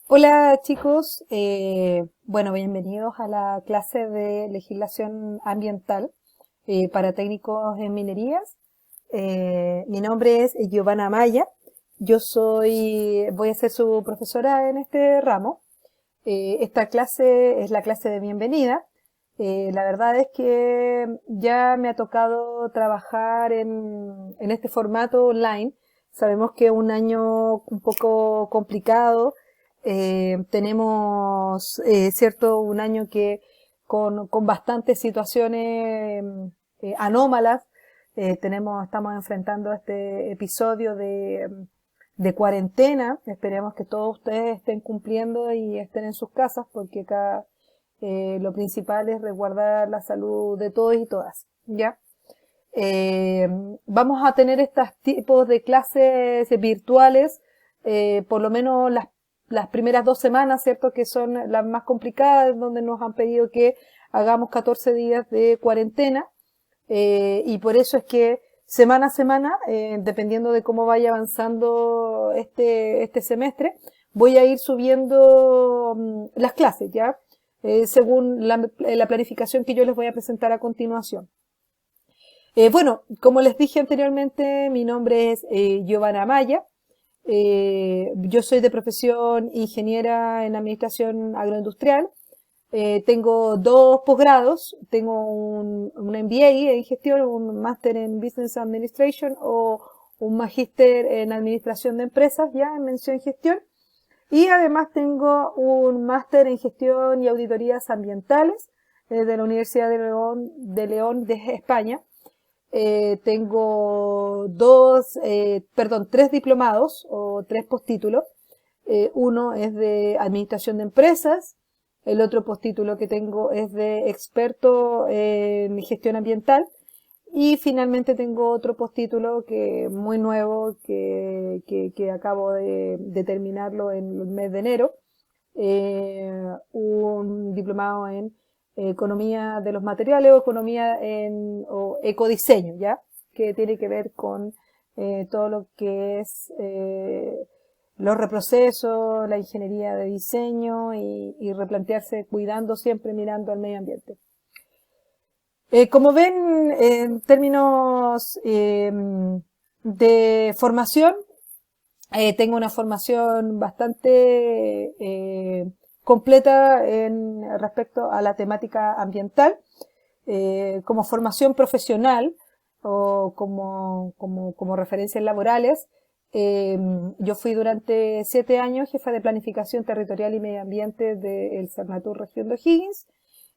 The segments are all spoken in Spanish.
Hola chicos, bueno, bienvenidos a la clase de legislación ambiental para técnicos en minerías. Mi nombre es Giovanna Maya, voy a ser su profesora en este ramo. Esta clase es la clase de bienvenida. La verdad es que ya me ha tocado trabajar en este formato online. Sabemos que es un año un poco complicado. Tenemos, cierto, un año que con bastantes situaciones anómalas. Estamos enfrentando este episodio de cuarentena. Esperemos que todos ustedes estén cumpliendo y estén en sus casas, porque acá lo principal es resguardar la salud de todos y todas, ¿ya? Eh, Vamos a tener estos tipos de clases virtuales, por lo menos las primeras 2 semanas, ¿cierto? Que son las más complicadas, donde nos han pedido que hagamos 14 días de cuarentena, y por eso es que semana a semana, dependiendo de cómo vaya avanzando este semestre, voy a ir subiendo las clases, ¿ya? Según la planificación que yo les voy a presentar a continuación. Bueno, como les dije anteriormente, mi nombre es Giovanna Maya. Yo soy de profesión ingeniera en administración agroindustrial. Tengo 2 posgrados. Tengo un MBA en gestión, un máster en Business Administration o un magíster en administración de empresas, ya en mención gestión. Y además tengo un máster en gestión y auditorías ambientales de la Universidad de León de España. Tengo 3 diplomados o 3 postítulos. Uno es de administración de empresas, el otro postítulo que tengo es de experto en gestión ambiental, y finalmente tengo otro postítulo que muy nuevo que acabo de terminarlo en el mes de enero, un diplomado en economía de los materiales o economía o ecodiseño, ¿ya? Que tiene que ver con todo lo que es los reprocesos, la ingeniería de diseño y replantearse cuidando siempre mirando al medio ambiente. Como ven, en términos de formación, tengo una formación bastante completa respecto a la temática ambiental. Como formación profesional o como referencias laborales, yo fui durante 7 años jefa de planificación territorial y medio ambiente del Cernatur región de O'Higgins,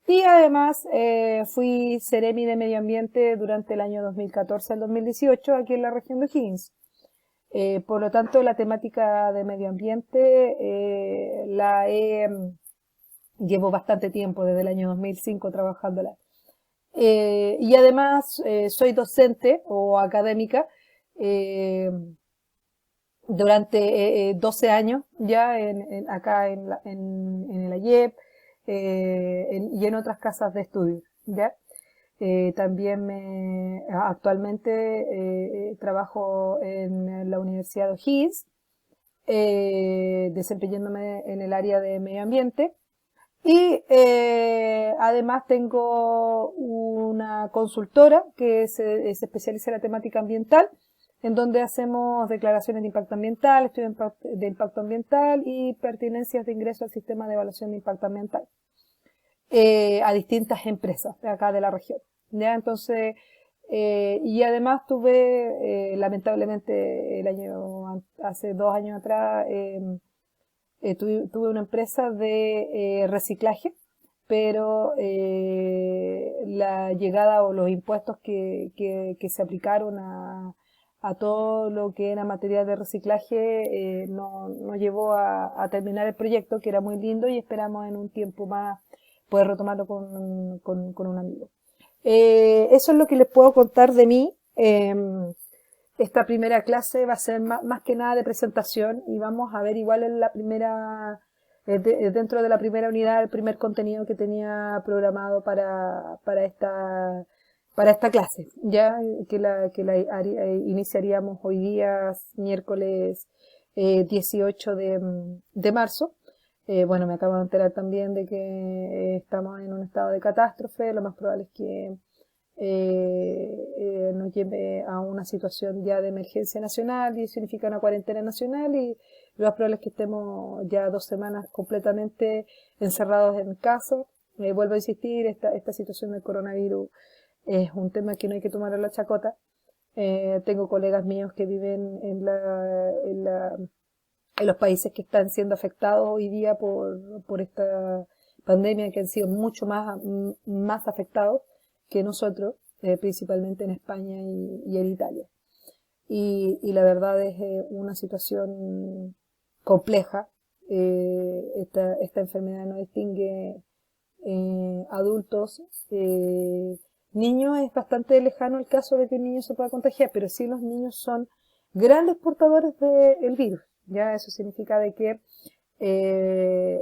y además fui Seremi de medio ambiente durante el año 2014 al 2018 aquí en la región de O'Higgins. Por lo tanto, la temática de medio ambiente llevo bastante tiempo, desde el año 2005 trabajándola. Y además soy docente o académica durante 12 años ya acá en el AYEP y en otras casas de estudio, ¿ya? También actualmente trabajo en la Universidad de O'Higgins, desempeñándome en el área de medio ambiente. Y además tengo una consultora que se especializa en la temática ambiental, en donde hacemos declaraciones de impacto ambiental, estudios de impacto ambiental y pertinencias de ingreso al sistema de evaluación de impacto ambiental a distintas empresas de acá de la región. ¿Ya? Entonces, y además tuve, lamentablemente, hace 2 años atrás, tuve una empresa de reciclaje, pero la llegada o los impuestos que se aplicaron a todo lo que era materia de reciclaje no llevó a terminar el proyecto, que era muy lindo, y esperamos en un tiempo más poder retomarlo con un amigo. Eso es lo que les puedo contar de mí. Esta primera clase va a ser más que nada de presentación, y vamos a ver igual en la primera, dentro de la primera unidad, el primer contenido que tenía programado para esta clase, ya que la iniciaríamos hoy día, miércoles 18 de marzo. Bueno, me acabo de enterar también de que estamos en un estado de catástrofe. Lo más probable es que nos lleve a una situación ya de emergencia nacional y significa una cuarentena nacional, y lo más probable es que estemos ya 2 semanas completamente encerrados en casa. Vuelvo a insistir, esta situación del coronavirus es un tema que no hay que tomar a la chacota. Tengo colegas míos que viven en los países que están siendo afectados hoy día por esta pandemia, que han sido mucho más afectados que nosotros, principalmente en España y en Italia. Y la verdad es una situación compleja. Esta enfermedad no distingue adultos. Niños es bastante lejano el caso de que un niño se pueda contagiar, pero sí los niños son grandes portadores del virus. Ya eso significa de que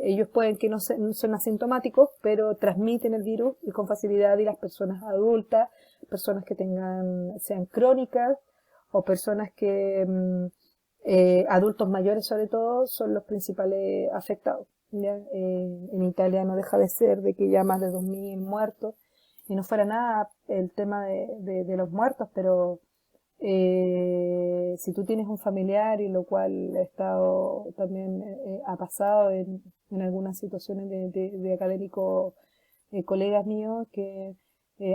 ellos pueden que no son asintomáticos, pero transmiten el virus y con facilidad, y las personas adultas, personas que sean crónicas, o personas que, adultos mayores sobre todo, son los principales afectados. ¿Ya? En Italia no deja de ser de que ya más de 2000 muertos, y no fuera nada el tema de los muertos, pero si tú tienes un familiar, y lo cual ha estado también, ha pasado en algunas situaciones de académicos, colegas míos, que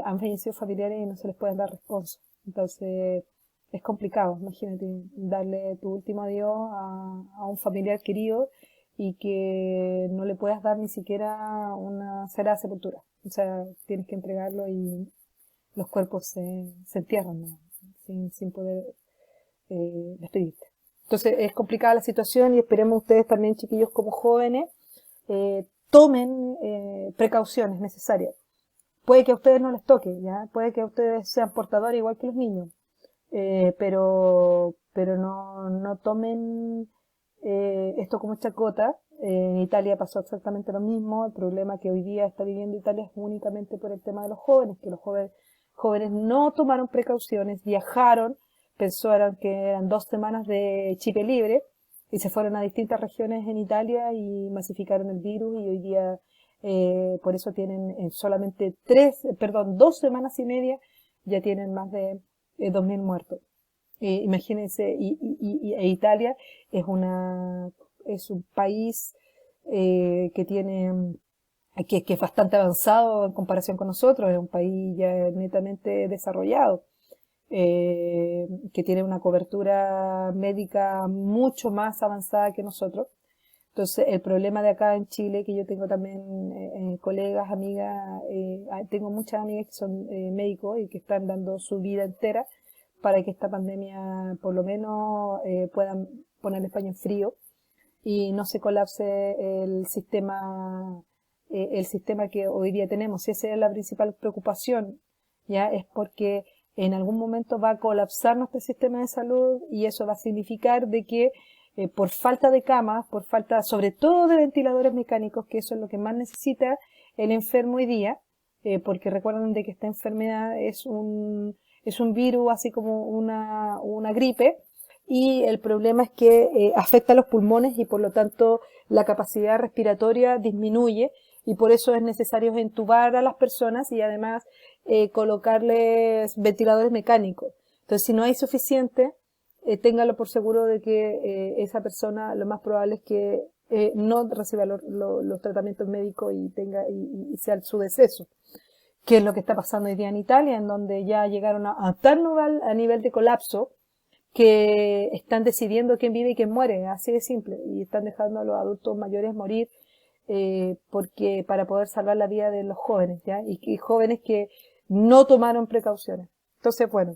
han fallecido familiares y no se les puede dar respuesta. Entonces es complicado. Imagínate darle tu último adiós a un familiar querido y que no le puedas dar ni siquiera una sagrada sepultura. O sea, tienes que entregarlo y los cuerpos se entierran, ¿no? sin poder despedirte. Entonces es complicada la situación, y esperemos ustedes también, chiquillos, como jóvenes, tomen precauciones necesarias. Puede que a ustedes no les toque, ¿ya? Puede que a ustedes sean portadores igual que los niños, pero no tomen esto como chacota. En Italia pasó exactamente lo mismo. El problema que hoy día está viviendo Italia es únicamente por el tema de los jóvenes, que los jóvenes no tomaron precauciones, viajaron, pensaron que eran 2 semanas de chip libre, y se fueron a distintas regiones en Italia y masificaron el virus, y hoy día por eso tienen en solamente 2 semanas y media ya tienen más de 2000 muertos. Imagínense, Italia es un país que tiene, que es bastante avanzado en comparación con nosotros. Es un país ya netamente desarrollado, que tiene una cobertura médica mucho más avanzada que nosotros. Entonces, el problema de acá en Chile, que yo tengo también colegas, amigas, tengo muchas amigas que son médicos y que están dando su vida entera para que esta pandemia por lo menos puedan poner España en frío y no se colapse el sistema que hoy día tenemos. Esa es la principal preocupación, ya es porque en algún momento va a colapsar nuestro sistema de salud, y eso va a significar de que por falta de camas, por falta sobre todo de ventiladores mecánicos, que eso es lo que más necesita el enfermo hoy día, porque recuerden de que esta enfermedad es un virus, así como una gripe, y el problema es que afecta a los pulmones, y por lo tanto la capacidad respiratoria disminuye, y por eso es necesario entubar a las personas y además colocarles ventiladores mecánicos. Entonces, si no hay suficiente, téngalo por seguro de que esa persona lo más probable es que no reciba los tratamientos médicos y sea su deceso, que es lo que está pasando hoy día en Italia, en donde ya llegaron a tal nivel de colapso que están decidiendo quién vive y quién muere, así de simple, y están dejando a los adultos mayores morir porque para poder salvar la vida de los jóvenes, ¿ya? Y jóvenes que no tomaron precauciones. Entonces, bueno,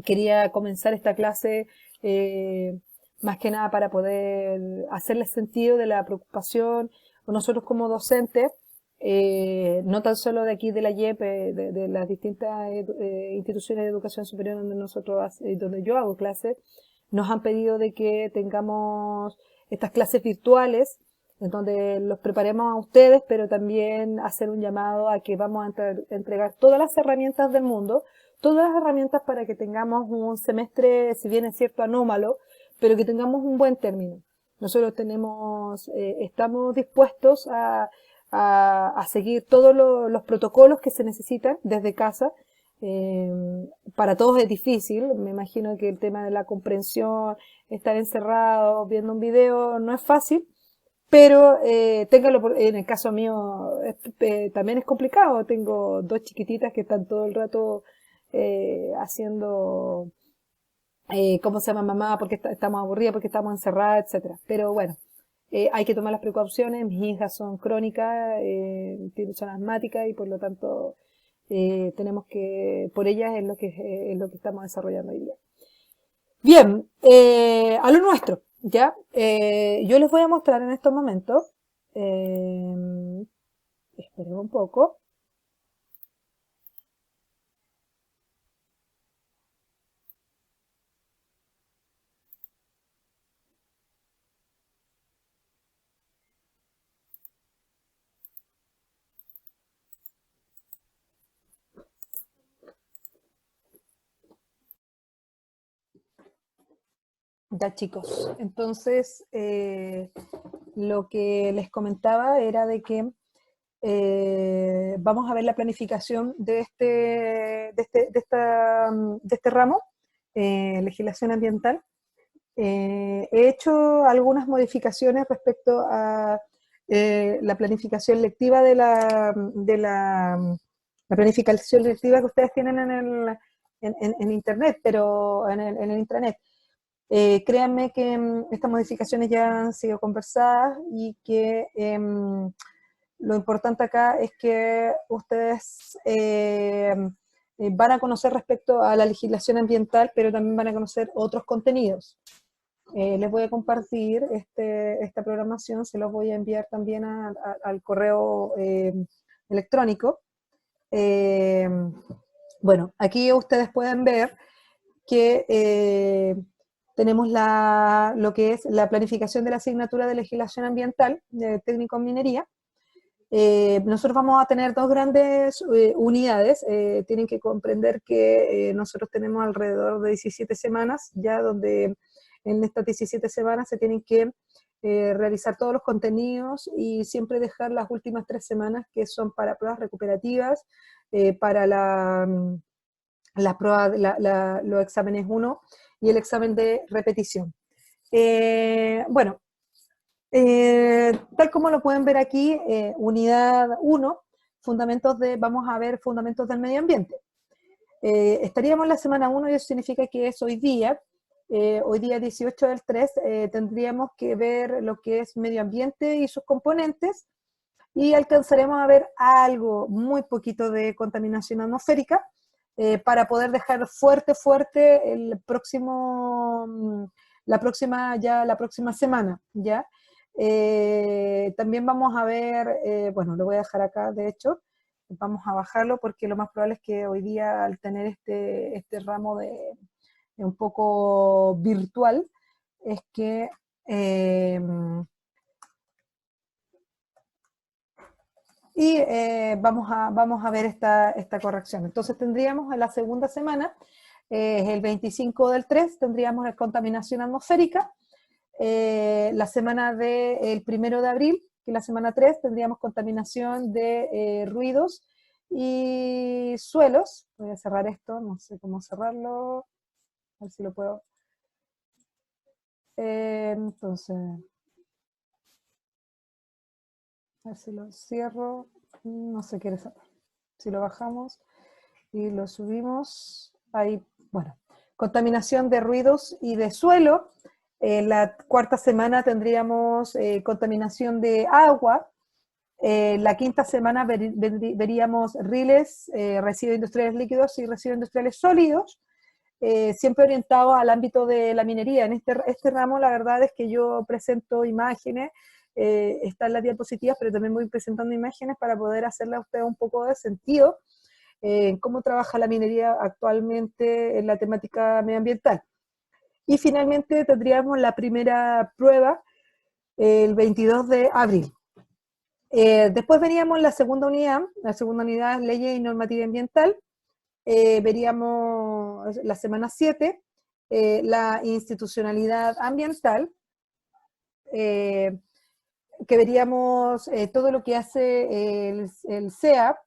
quería comenzar esta clase más que nada para poder hacerles sentido de la preocupación nosotros como docentes, no tan solo de aquí de la IEP, de las distintas instituciones de educación superior donde yo hago clases. Nos han pedido de que tengamos estas clases virtuales, en donde los preparemos a ustedes, pero también hacer un llamado a que vamos a entregar todas las herramientas del mundo, todas las herramientas para que tengamos un semestre, si bien es cierto, anómalo, pero que tengamos un buen término. nosotros estamos dispuestos a seguir todos los protocolos que se necesitan desde casa. Eh, para todos es difícil, me imagino que el tema de la comprensión, estar encerrado viendo un video no es fácil, pero en el caso mío también es complicado. Tengo dos chiquititas que están todo el rato haciendo, ¿cómo se llama mamá? Porque estamos aburridas, porque estamos encerradas, etcétera. Pero bueno, hay que tomar las precauciones. Mis hijas son crónicas, son asmáticas y por lo tanto tenemos que, por ellas es lo que estamos desarrollando hoy día. Bien, a lo nuestro, ¿ya? Yo les voy a mostrar en estos momentos, esperen un poco. Ya chicos, entonces lo que les comentaba era de que vamos a ver la planificación de este ramo, legislación ambiental. He hecho algunas modificaciones respecto a la planificación lectiva la planificación lectiva que ustedes tienen en internet, pero en el intranet. Créanme que estas modificaciones ya han sido conversadas y que lo importante acá es que ustedes van a conocer respecto a la legislación ambiental, pero también van a conocer otros contenidos. Les voy a compartir esta programación, se los voy a enviar también al correo electrónico. Bueno, aquí ustedes pueden ver que tenemos lo que es la planificación de la asignatura de legislación ambiental de técnico en minería. Nosotros vamos a tener dos grandes unidades. Tienen que comprender que nosotros tenemos alrededor de 17 semanas, ya donde en estas 17 semanas se tienen que realizar todos los contenidos y siempre dejar las últimas 3 semanas que son para pruebas recuperativas, para las pruebas, los exámenes 1 y el examen de repetición. Bueno, tal como lo pueden ver aquí, unidad 1, vamos a ver fundamentos del medio ambiente. Estaríamos en la semana 1 y eso significa que es hoy día 18 del 3, tendríamos que ver lo que es medio ambiente y sus componentes y alcanzaremos a ver algo, muy poquito de contaminación atmosférica para poder dejar fuerte la próxima semana, ¿ya? También vamos a ver, bueno, lo voy a dejar acá, de hecho, vamos a bajarlo porque lo más probable es que hoy día al tener este ramo de un poco virtual, es que vamos a ver esta corrección. Entonces tendríamos en la segunda semana, el 25 del 3, tendríamos la contaminación atmosférica. La semana del 1 de abril, que es la semana 3, tendríamos contaminación de ruidos y suelos. Voy a cerrar esto, no sé cómo cerrarlo, a ver si lo puedo. Entonces, a ver si lo cierro, no se quiere cerrar. Si lo bajamos y lo subimos, ahí, bueno, contaminación de ruidos y de suelo. La cuarta semana tendríamos contaminación de agua. La quinta semana veríamos riles, residuos industriales líquidos y residuos industriales sólidos, siempre orientados al ámbito de la minería. En este ramo la verdad es que yo presento imágenes, están las diapositivas, pero también voy presentando imágenes para poder hacerle a ustedes un poco de sentido en cómo trabaja la minería actualmente en la temática medioambiental. Y finalmente tendríamos la primera prueba el 22 de abril. Después veríamos la segunda unidad es leyes y normativa ambiental. Veríamos la semana 7, la institucionalidad ambiental. que veríamos todo lo que hace el CEAP,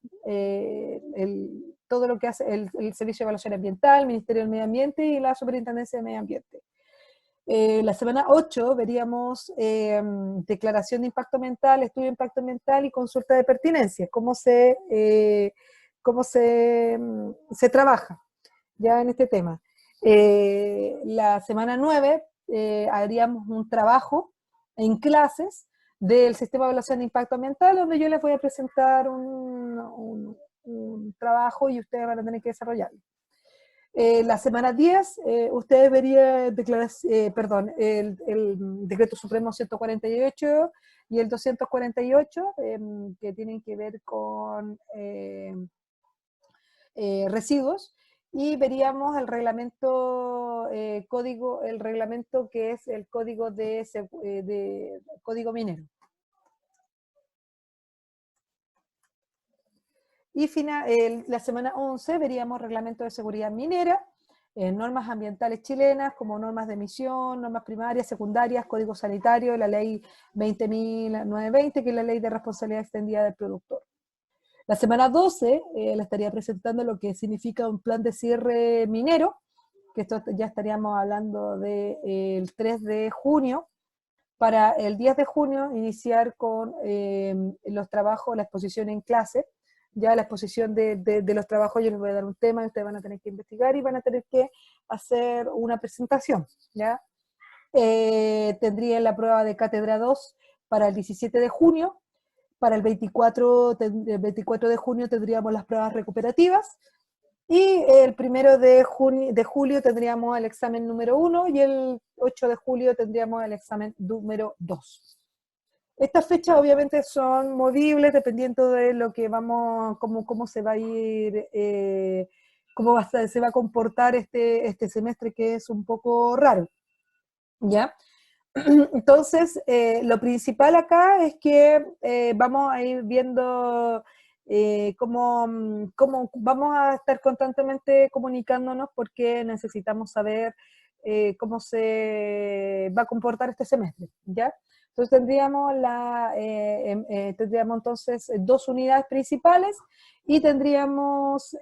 todo lo que hace el Servicio de Evaluación Ambiental, el Ministerio del Medio Ambiente y la Superintendencia de Medio Ambiente. La semana 8 veríamos declaración de impacto ambiental, estudio de impacto ambiental y consulta de pertinencia, cómo se trabaja ya en este tema. La semana 9 haríamos un trabajo en clases del sistema de evaluación de impacto ambiental, donde yo les voy a presentar un trabajo y ustedes van a tener que desarrollarlo. La semana 10, ustedes verían el Decreto Supremo 148 y el 248, que tienen que ver con residuos, y veríamos el reglamento el reglamento que es el código código minero. Y la semana 11 veríamos reglamento de seguridad minera, normas ambientales chilenas como normas de emisión, normas primarias, secundarias, código sanitario, la ley 20.920, que es la ley de responsabilidad extendida del productor. La semana 12 le estaría presentando lo que significa un plan de cierre minero, que esto ya estaríamos hablando del 3 de junio, para el 10 de junio iniciar con los trabajos, la exposición en clase. Ya la exposición de los trabajos, yo les voy a dar un tema y ustedes van a tener que investigar y van a tener que hacer una presentación, ¿ya? Tendrían la prueba de cátedra 2 para el 17 de junio, para el 24 de junio tendríamos las pruebas recuperativas, y el 1 de julio tendríamos el examen número 1 y el 8 de julio tendríamos el examen número 2. Estas fechas obviamente son movibles dependiendo de lo que cómo se va a ir, se va a comportar este semestre, que es un poco raro, ¿ya? Entonces, lo principal acá es que vamos a ir viendo cómo vamos a estar constantemente comunicándonos, porque necesitamos saber cómo se va a comportar este semestre, ¿ya? Entonces tendríamos entonces 2 unidades principales y tendríamos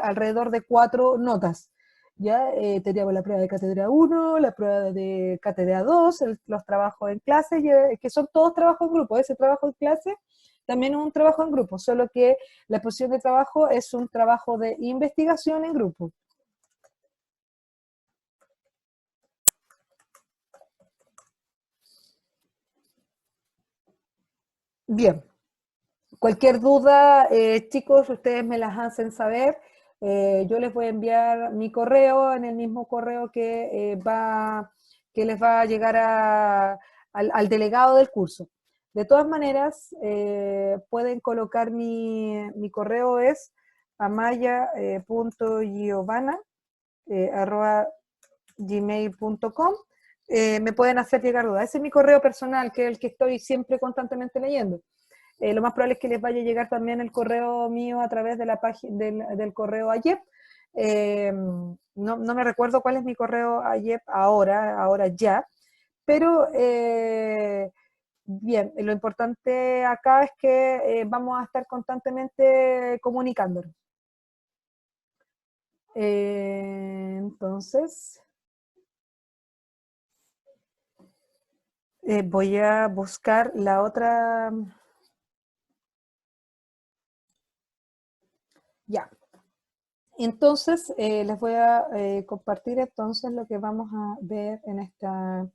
alrededor de 4 notas. Ya tendríamos la prueba de cátedra 1, la prueba de cátedra 2, los trabajos en clase, que son todos trabajos en grupo. Ese trabajo en clase también es un trabajo en grupo, solo que la posición de trabajo es un trabajo de investigación en grupo. Bien, cualquier duda, chicos, ustedes me las hacen saber. Yo les voy a enviar mi correo en el mismo correo que les va a llegar al delegado del curso. De todas maneras, pueden colocar mi correo, es amaya.giovanna@gmail.com. Me pueden hacer llegar dudas. Ese es mi correo personal, que es el que estoy siempre constantemente leyendo. Lo más probable es que les vaya a llegar también el correo mío a través de la página del correo AYEP. No me recuerdo cuál es mi correo AYEP ahora ya, pero bien, lo importante acá es que vamos a estar constantemente comunicándonos. Entonces, voy a buscar la otra. Ya. Entonces, les voy a compartir entonces lo que vamos a ver en esta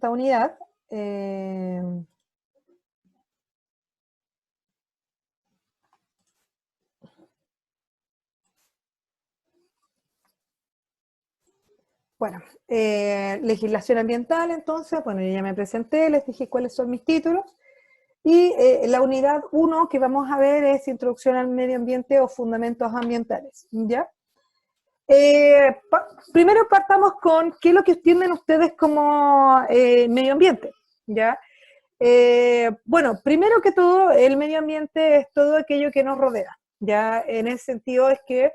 unidad. Bueno, legislación ambiental, entonces, bueno, yo ya me presenté, les dije cuáles son mis títulos. Y la unidad 1 que vamos a ver es Introducción al Medio Ambiente o Fundamentos Ambientales, ¿ya? Primero partamos con qué es lo que entienden ustedes como medio ambiente, ¿ya? Bueno, primero que todo, el medio ambiente es todo aquello que nos rodea, ¿ya? En ese sentido es que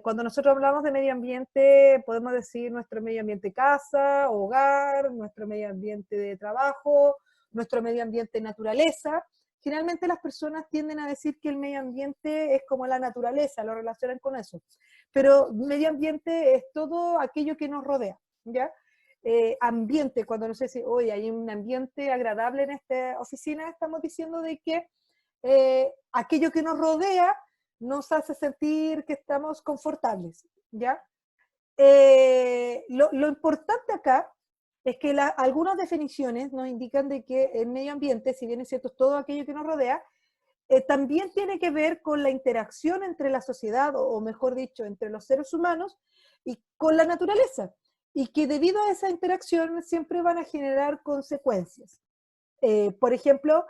cuando nosotros hablamos de medio ambiente, podemos decir nuestro medio ambiente casa, hogar, nuestro medio ambiente de trabajo, nuestro medio ambiente naturaleza. Generalmente las personas tienden a decir que el medio ambiente es como la naturaleza, lo relacionan con eso. Pero medio ambiente es todo aquello que nos rodea, ¿ya? Ambiente, cuando no sé si hoy hay un ambiente agradable en esta oficina, estamos diciendo de que aquello que nos rodea nos hace sentir que estamos confortables, ¿ya? Lo importante acá es que algunas definiciones nos indican de que el medio ambiente, si bien es cierto, es todo aquello que nos rodea, también tiene que ver con la interacción entre la sociedad, o mejor dicho, entre los seres humanos y con la naturaleza, y que debido a esa interacción siempre van a generar consecuencias. Por ejemplo,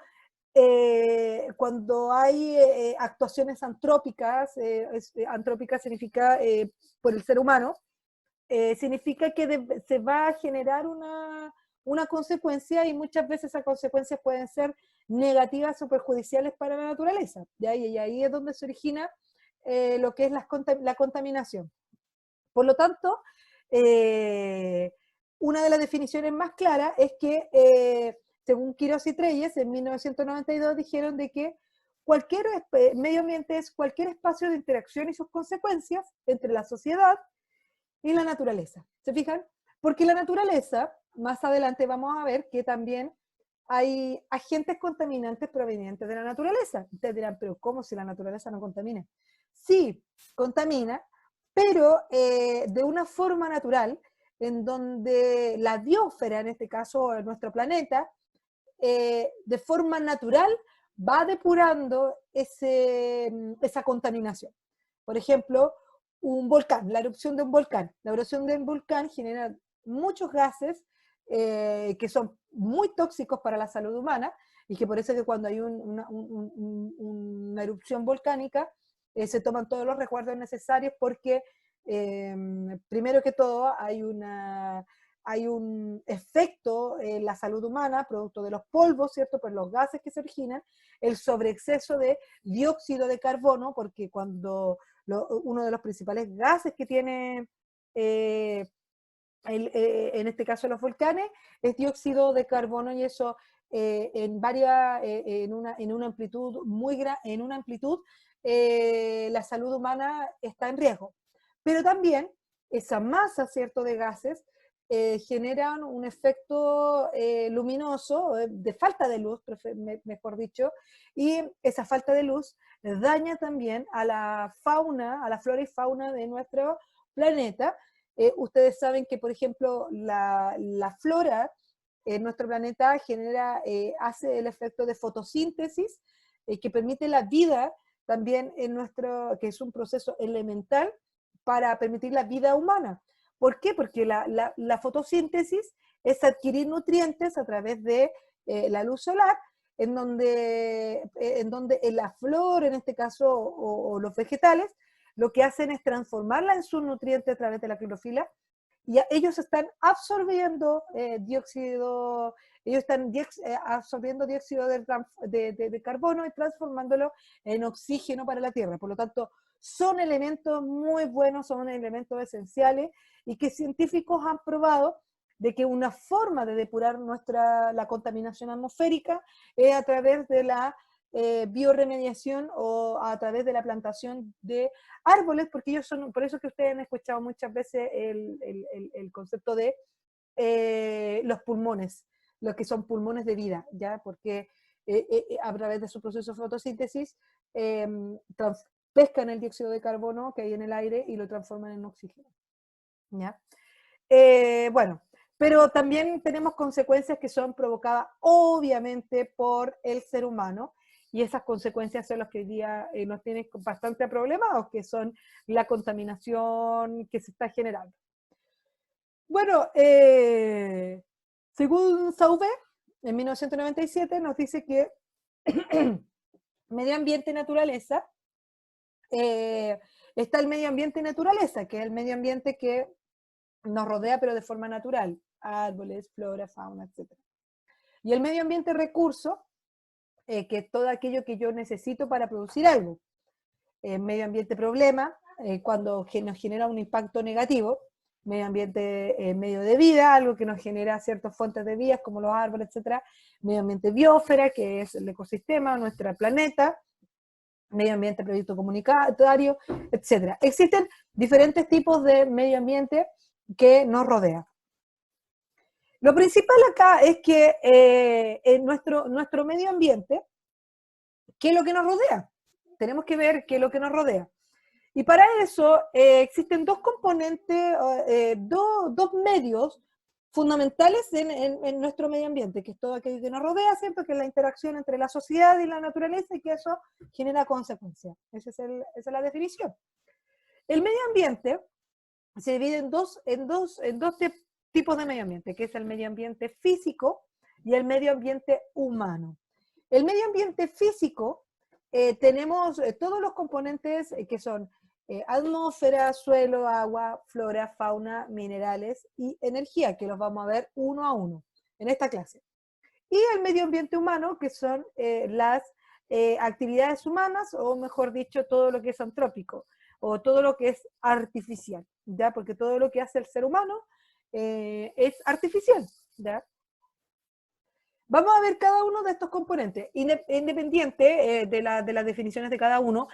cuando hay actuaciones antrópicas, antrópica significa por el ser humano, significa que se va a generar una consecuencia, y muchas veces esas consecuencias pueden ser negativas o perjudiciales para la naturaleza. ¿Ya? Y ahí es donde se origina lo que es la contaminación. Por lo tanto, una de las definiciones más claras es que, según Quiroz y Treyes, en 1992 dijeron de que cualquier medio ambiente es cualquier espacio de interacción y sus consecuencias entre la sociedad y la naturaleza. ¿Se fijan? Porque la naturaleza, más adelante vamos a ver que también hay agentes contaminantes provenientes de la naturaleza. Ustedes dirán, pero ¿cómo si la naturaleza no contamina? Sí, contamina, pero de una forma natural, en donde la biosfera, en este caso nuestro planeta, de forma natural va depurando esa contaminación. Por ejemplo, un volcán, la erupción de un volcán. La erupción de un volcán genera muchos gases que son muy tóxicos para la salud humana, y que por eso es que cuando hay una erupción volcánica se toman todos los resguardos necesarios, porque primero que todo hay un efecto en la salud humana, producto de los polvos, ¿cierto? Por los gases que se originan, el sobreexceso de dióxido de carbono, porque cuando uno de los principales gases que tiene, en este caso los volcanes, es dióxido de carbono, y eso en una amplitud muy grande, la salud humana está en riesgo. Pero también esa masa, ¿cierto?, de gases generan un efecto luminoso, de falta de luz, mejor dicho, y esa falta de luz daña también a la fauna, a la flora y fauna de nuestro planeta. Ustedes saben que, por ejemplo, la flora en nuestro planeta hace el efecto de fotosíntesis, que permite la vida también que es un proceso elemental para permitir la vida humana. ¿Por qué? Porque la fotosíntesis es adquirir nutrientes a través de la luz solar, en donde la flor, en este caso, o los vegetales, lo que hacen es transformarla en sus nutrientes a través de la clorofila, y ellos están absorbiendo absorbiendo dióxido de carbono y transformándolo en oxígeno para la Tierra. Por lo tanto, son elementos muy buenos, son elementos esenciales, y que científicos han probado de que una forma de depurar la contaminación atmosférica es a través de la bioremediación, o a través de la plantación de árboles, porque por eso que ustedes han escuchado muchas veces el concepto de los pulmones, los que son pulmones de vida, ¿ya? Porque a través de su proceso de fotosíntesis pescan el dióxido de carbono que hay en el aire y lo transforman en oxígeno, ¿ya? Bueno, pero también tenemos consecuencias que son provocadas obviamente por el ser humano, y esas consecuencias son las que hoy día nos tienen bastante problemados, que son la contaminación que se está generando. Bueno, según Sauvé, en 1997 nos dice que medio ambiente y naturaleza, está el medio ambiente y naturaleza, que es el medio ambiente que nos rodea pero de forma natural, árboles, flora, fauna, etc. Y el medio ambiente recurso, que es todo aquello que yo necesito para producir algo. Medio ambiente problema, cuando nos genera un impacto negativo. Medio ambiente, medio de vida, algo que nos genera ciertas fuentes de vida, como los árboles, etcétera. Medio ambiente biosfera, que es el ecosistema, nuestro planeta. Medio ambiente, proyecto comunitario, etcétera. Existen diferentes tipos de medio ambiente que nos rodea. Lo principal acá es que en nuestro medio ambiente, ¿qué es lo que nos rodea? Tenemos que ver qué es lo que nos rodea. Y para eso existen dos componentes, dos medios fundamentales en nuestro medio ambiente, que es todo aquello que nos rodea, ¿cierto? Que es la interacción entre la sociedad y la naturaleza y que eso genera consecuencias. Esa es la definición. El medio ambiente se divide en dos tipos de medio ambiente, que es el medio ambiente físico y el medio ambiente humano. El medio ambiente físico, tenemos todos los componentes que son atmósfera, suelo, agua, flora, fauna, minerales y energía, que los vamos a ver uno a uno en esta clase. Y el medio ambiente humano, que son las actividades humanas, o mejor dicho, todo lo que es antrópico, o todo lo que es artificial, ¿ya? Porque todo lo que hace el ser humano es artificial, ¿ya? Vamos a ver cada uno de estos componentes, independiente de las definiciones de cada uno.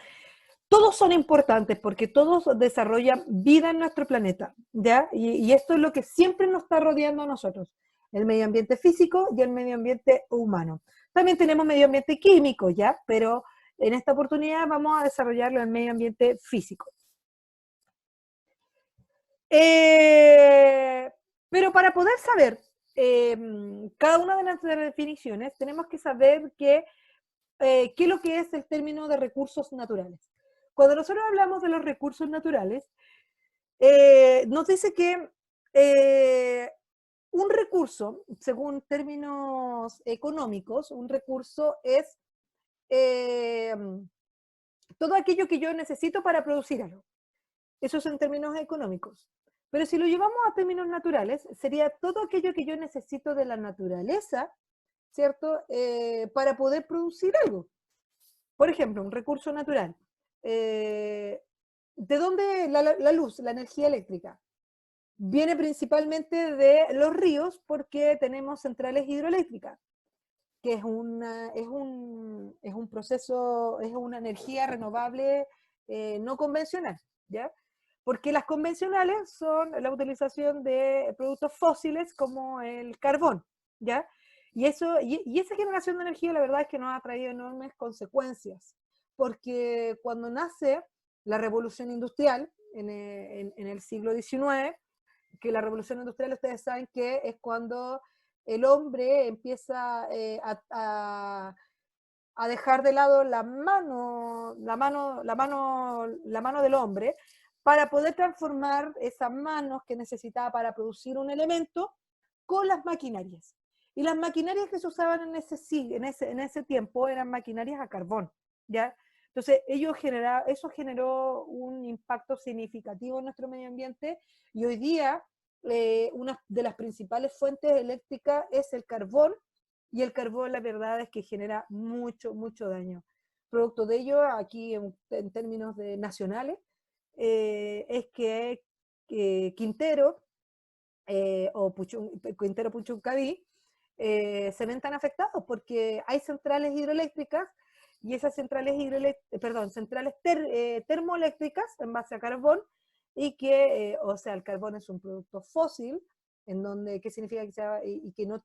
Todos son importantes porque todos desarrollan vida en nuestro planeta, ¿ya? Y esto es lo que siempre nos está rodeando a nosotros, el medio ambiente físico y el medio ambiente humano. También tenemos medio ambiente químico, ¿ya? Pero en esta oportunidad vamos a desarrollarlo en el medio ambiente físico. Pero para poder saber cada una de las definiciones, tenemos que saber qué es lo que es el término de recursos naturales. Cuando nosotros hablamos de los recursos naturales, nos dice que un recurso, según términos económicos, un recurso es todo aquello que yo necesito para producir algo. Eso es en términos económicos. Pero si lo llevamos a términos naturales, sería todo aquello que yo necesito de la naturaleza, ¿cierto? Para poder producir algo. Por ejemplo, un recurso natural. ¿De dónde la luz, la energía eléctrica? Viene principalmente de los ríos porque tenemos centrales hidroeléctricas, que es un proceso, es una energía renovable no convencional, ¿ya? Porque las convencionales son la utilización de productos fósiles como el carbón, ¿ya? Y esa generación de energía, la verdad es que nos ha traído enormes consecuencias, porque cuando nace la revolución industrial en el siglo XIX, que la revolución industrial ustedes saben que es cuando el hombre empieza a dejar de lado la mano del hombre para poder transformar esas manos que necesitaba para producir un elemento con las maquinarias. Y las maquinarias que se usaban en ese tiempo eran maquinarias a carbón, ¿ya? Entonces, eso generó un impacto significativo en nuestro medio ambiente y hoy día una de las principales fuentes eléctricas es el carbón, y el carbón la verdad es que genera mucho, mucho daño. Producto de ello, aquí en términos nacionales, es que Quintero o Quintero Puchuncaví se ven tan afectados porque hay centrales hidroeléctricas y esas centrales termoeléctricas en base a carbón y que, o sea, el carbón es un producto fósil, en donde, ¿qué significa que sea? Y que no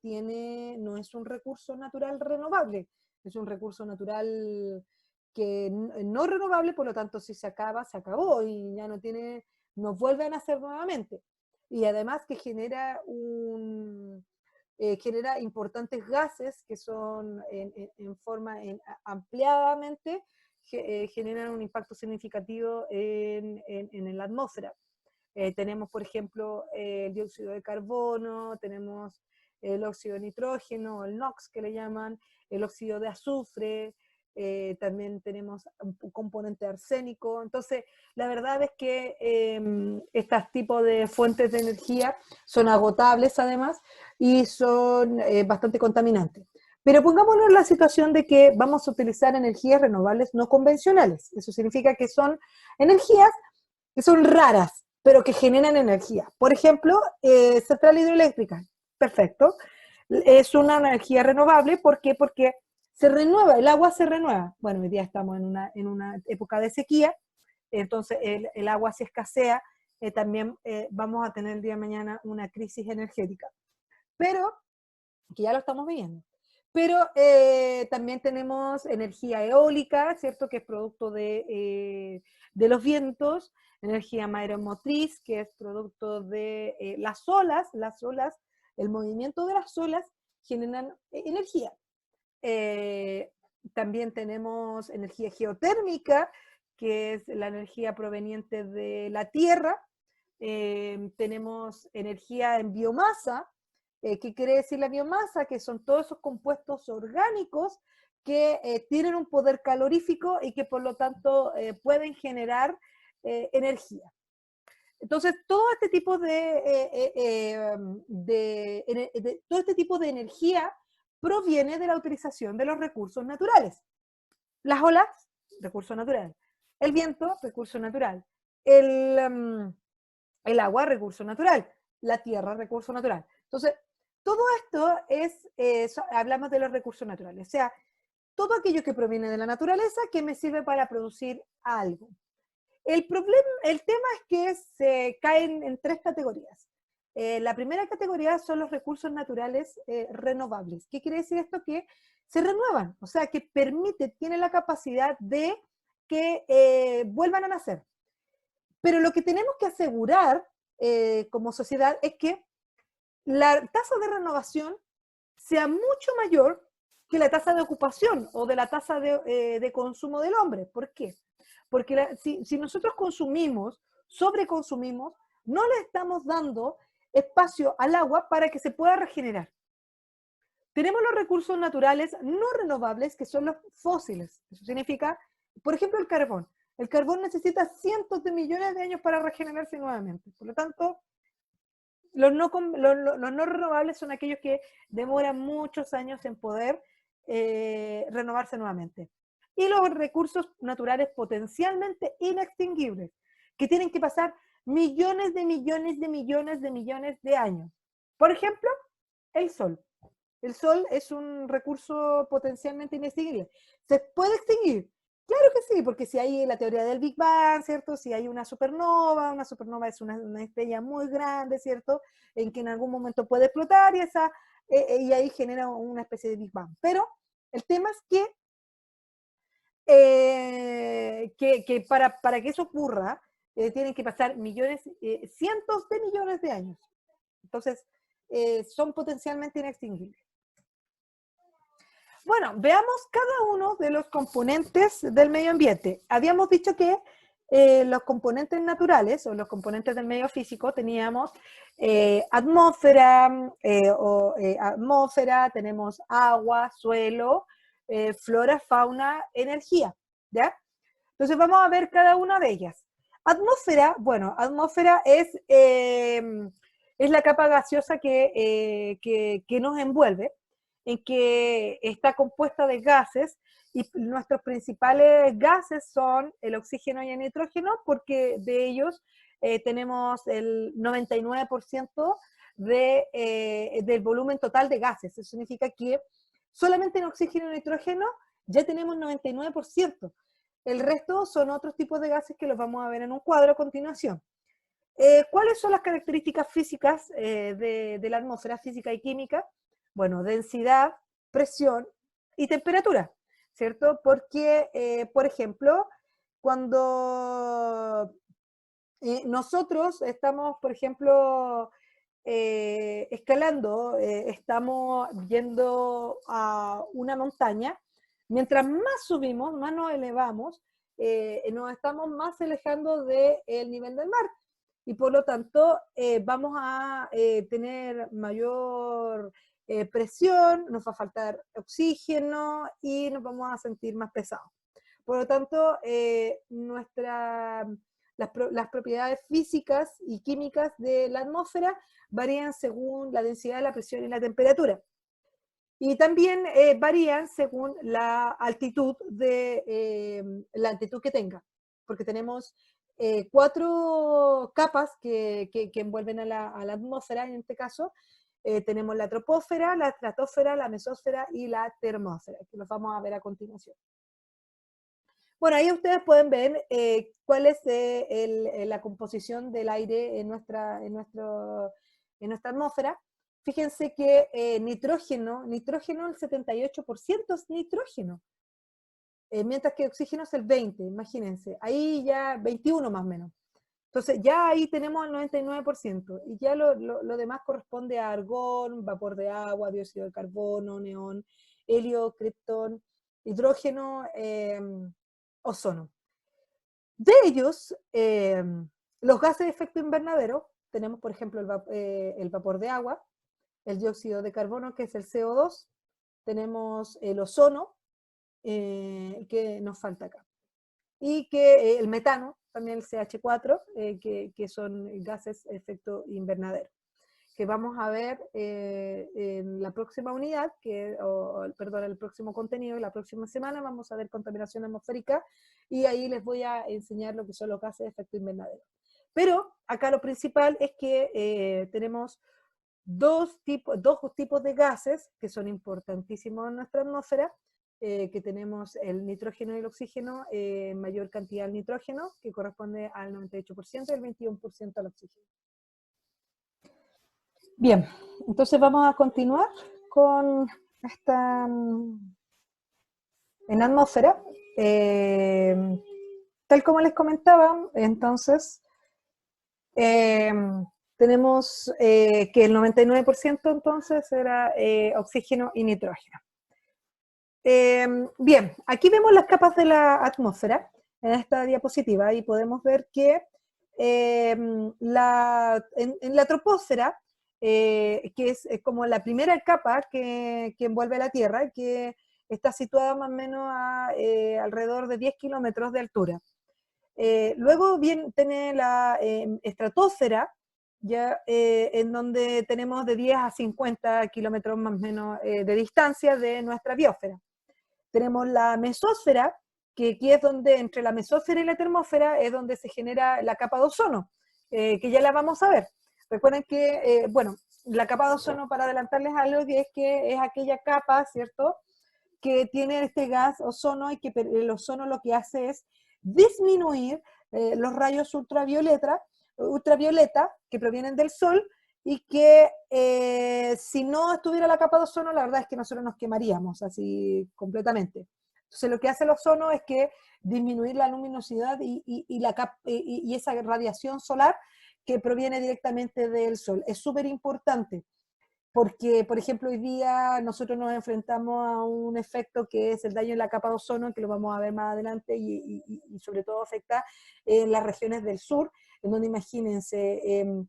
es un recurso natural renovable, es un recurso natural que no renovable, por lo tanto, si se acaba, se acabó y ya no vuelve a nacer nuevamente. Y además que genera importantes gases que son ampliadamente generan un impacto significativo en la atmósfera. Tenemos, por ejemplo, el dióxido de carbono, tenemos el óxido de nitrógeno, el NOx que le llaman, el óxido de azufre, también tenemos un componente arsénico. Entonces, la verdad es que estos tipos de fuentes de energía son agotables además y son bastante contaminantes. Pero pongámonos en la situación de que vamos a utilizar energías renovables no convencionales. Eso significa que son energías que son raras, pero que generan energía. Por ejemplo, central hidroeléctrica, perfecto. Es una energía renovable, ¿por qué? Porque se renueva, el agua se renueva. Bueno, hoy día estamos en una época de sequía, entonces el agua se escasea, también vamos a tener el día de mañana una crisis energética. Pero, que ya lo estamos viviendo. Pero también tenemos energía eólica, ¿cierto? Que es producto de los vientos, energía mareomotriz, que es producto de las olas, el movimiento de las olas generan energía. También tenemos energía geotérmica, que es la energía proveniente de la tierra. Tenemos energía en biomasa. ¿Qué quiere decir la biomasa? Que son todos esos compuestos orgánicos que tienen un poder calorífico y que por lo tanto pueden generar energía. Entonces, todo este tipo todo este tipo de energía proviene de la utilización de los recursos naturales. Las olas, recurso natural. El viento, recurso natural. El agua, recurso natural. La tierra, recurso natural. Entonces, todo esto hablamos de los recursos naturales. O sea, todo aquello que proviene de la naturaleza que me sirve para producir algo. El tema es que se caen en tres categorías. La primera categoría son los recursos naturales renovables. ¿Qué quiere decir esto? Que se renuevan, o sea, que tienen la capacidad de que vuelvan a nacer. Pero lo que tenemos que asegurar como sociedad es que la tasa de renovación sea mucho mayor que la tasa de ocupación o de la tasa de consumo del hombre. ¿Por qué? Porque si nosotros sobreconsumimos, no le estamos dando espacio al agua para que se pueda regenerar. Tenemos los recursos naturales no renovables, que son los fósiles. Eso significa, por ejemplo, el carbón. El carbón necesita cientos de millones de años para regenerarse nuevamente. Por lo tanto, los no renovables son aquellos que demoran muchos años en poder renovarse nuevamente. Y los recursos naturales potencialmente inextinguibles, que tienen que pasar millones de millones de millones de millones de años. Por ejemplo, el sol. El sol es un recurso potencialmente inextinguible. ¿Se puede extinguir? Claro que sí, porque si hay la teoría del Big Bang, ¿cierto? Si hay una supernova es una estrella muy grande, ¿cierto? En que en algún momento puede explotar y ahí genera una especie de Big Bang. Pero el tema es que para que eso ocurra, tienen que pasar millones, cientos de millones de años. Entonces, son potencialmente inextinguibles. Bueno, veamos cada uno de los componentes del medio ambiente. Habíamos dicho que los componentes naturales o los componentes del medio físico teníamos atmósfera, tenemos agua, suelo, flora, fauna, energía, ¿ya? Entonces vamos a ver cada una de ellas. Atmósfera, bueno, atmósfera es la capa gaseosa que nos envuelve, en que está compuesta de gases, y nuestros principales gases son el oxígeno y el nitrógeno, porque de ellos tenemos el 99% del volumen total de gases. Eso significa que solamente en oxígeno y nitrógeno ya tenemos 99%. El resto son otros tipos de gases que los vamos a ver en un cuadro a continuación. ¿Cuáles son las características físicas de la atmósfera, física y química? Bueno, densidad, presión y temperatura, ¿cierto? Porque, por ejemplo, cuando nosotros estamos, por ejemplo, escalando, estamos yendo a una montaña, mientras más subimos, más nos elevamos, nos estamos más alejando del nivel del mar. Y por lo tanto, vamos a tener mayor presión, nos va a faltar oxígeno y nos vamos a sentir más pesados. Por lo tanto, las propiedades físicas y químicas de la atmósfera varían según la densidad, la presión y la temperatura. Y también varían según la altitud que tenga, porque tenemos 4 capas que envuelven a la atmósfera, en este caso. Tenemos la troposfera, la estratosfera, la mesósfera y la termósfera, que los vamos a ver a continuación. Bueno, ahí ustedes pueden ver cuál es la composición del aire en nuestra atmósfera. Fíjense que nitrógeno, el 78% es nitrógeno, mientras que oxígeno es el 20%, imagínense. Ahí ya 21 más o menos. Entonces ya ahí tenemos el 99%, y ya lo demás corresponde a argón, vapor de agua, dióxido de carbono, neón, helio, kriptón, hidrógeno, ozono. De ellos, los gases de efecto invernadero, tenemos por ejemplo el vapor de agua, el dióxido de carbono, que es el CO2, tenemos el ozono, que nos falta acá, y que el metano, también el CH4, que son gases de efecto invernadero, que vamos a ver en la próxima unidad, perdón, el próximo contenido, la próxima semana vamos a ver contaminación atmosférica, y ahí les voy a enseñar lo que son los gases de efecto invernadero. Pero acá lo principal es que tenemos dos tipos de gases que son importantísimos en nuestra atmósfera, que tenemos el nitrógeno y el oxígeno, mayor cantidad del nitrógeno, que corresponde al 98%, y el 21% al oxígeno. Bien, entonces vamos a continuar con esta en atmósfera. Tal como les comentaba, entonces, tenemos que el 99% entonces era oxígeno y nitrógeno. Bien, aquí vemos las capas de la atmósfera en esta diapositiva, y podemos ver que en la troposfera, que es como la primera capa que envuelve la Tierra, que está situada más o menos alrededor de 10 kilómetros de altura. Luego tiene la estratosfera, ya, en donde tenemos de 10 a 50 kilómetros más o menos de distancia de nuestra biosfera. Tenemos la mesósfera, que aquí es donde, entre la mesósfera y la termósfera, es donde se genera la capa de ozono, que ya la vamos a ver. Recuerden que, bueno, la capa de ozono, para adelantarles algo, que es aquella capa, ¿cierto?, que tiene este gas ozono, y que el ozono lo que hace es disminuir los rayos ultravioleta que provienen del sol, y que si no estuviera la capa de ozono, la verdad es que nosotros nos quemaríamos así completamente. Entonces lo que hace el ozono es que disminuir la luminosidad y esa radiación solar que proviene directamente del sol. Es súper importante, porque, por ejemplo, hoy día nosotros nos enfrentamos a un efecto que es el daño en la capa de ozono, que lo vamos a ver más adelante, y sobre todo afecta en las regiones del sur, en donde, imagínense,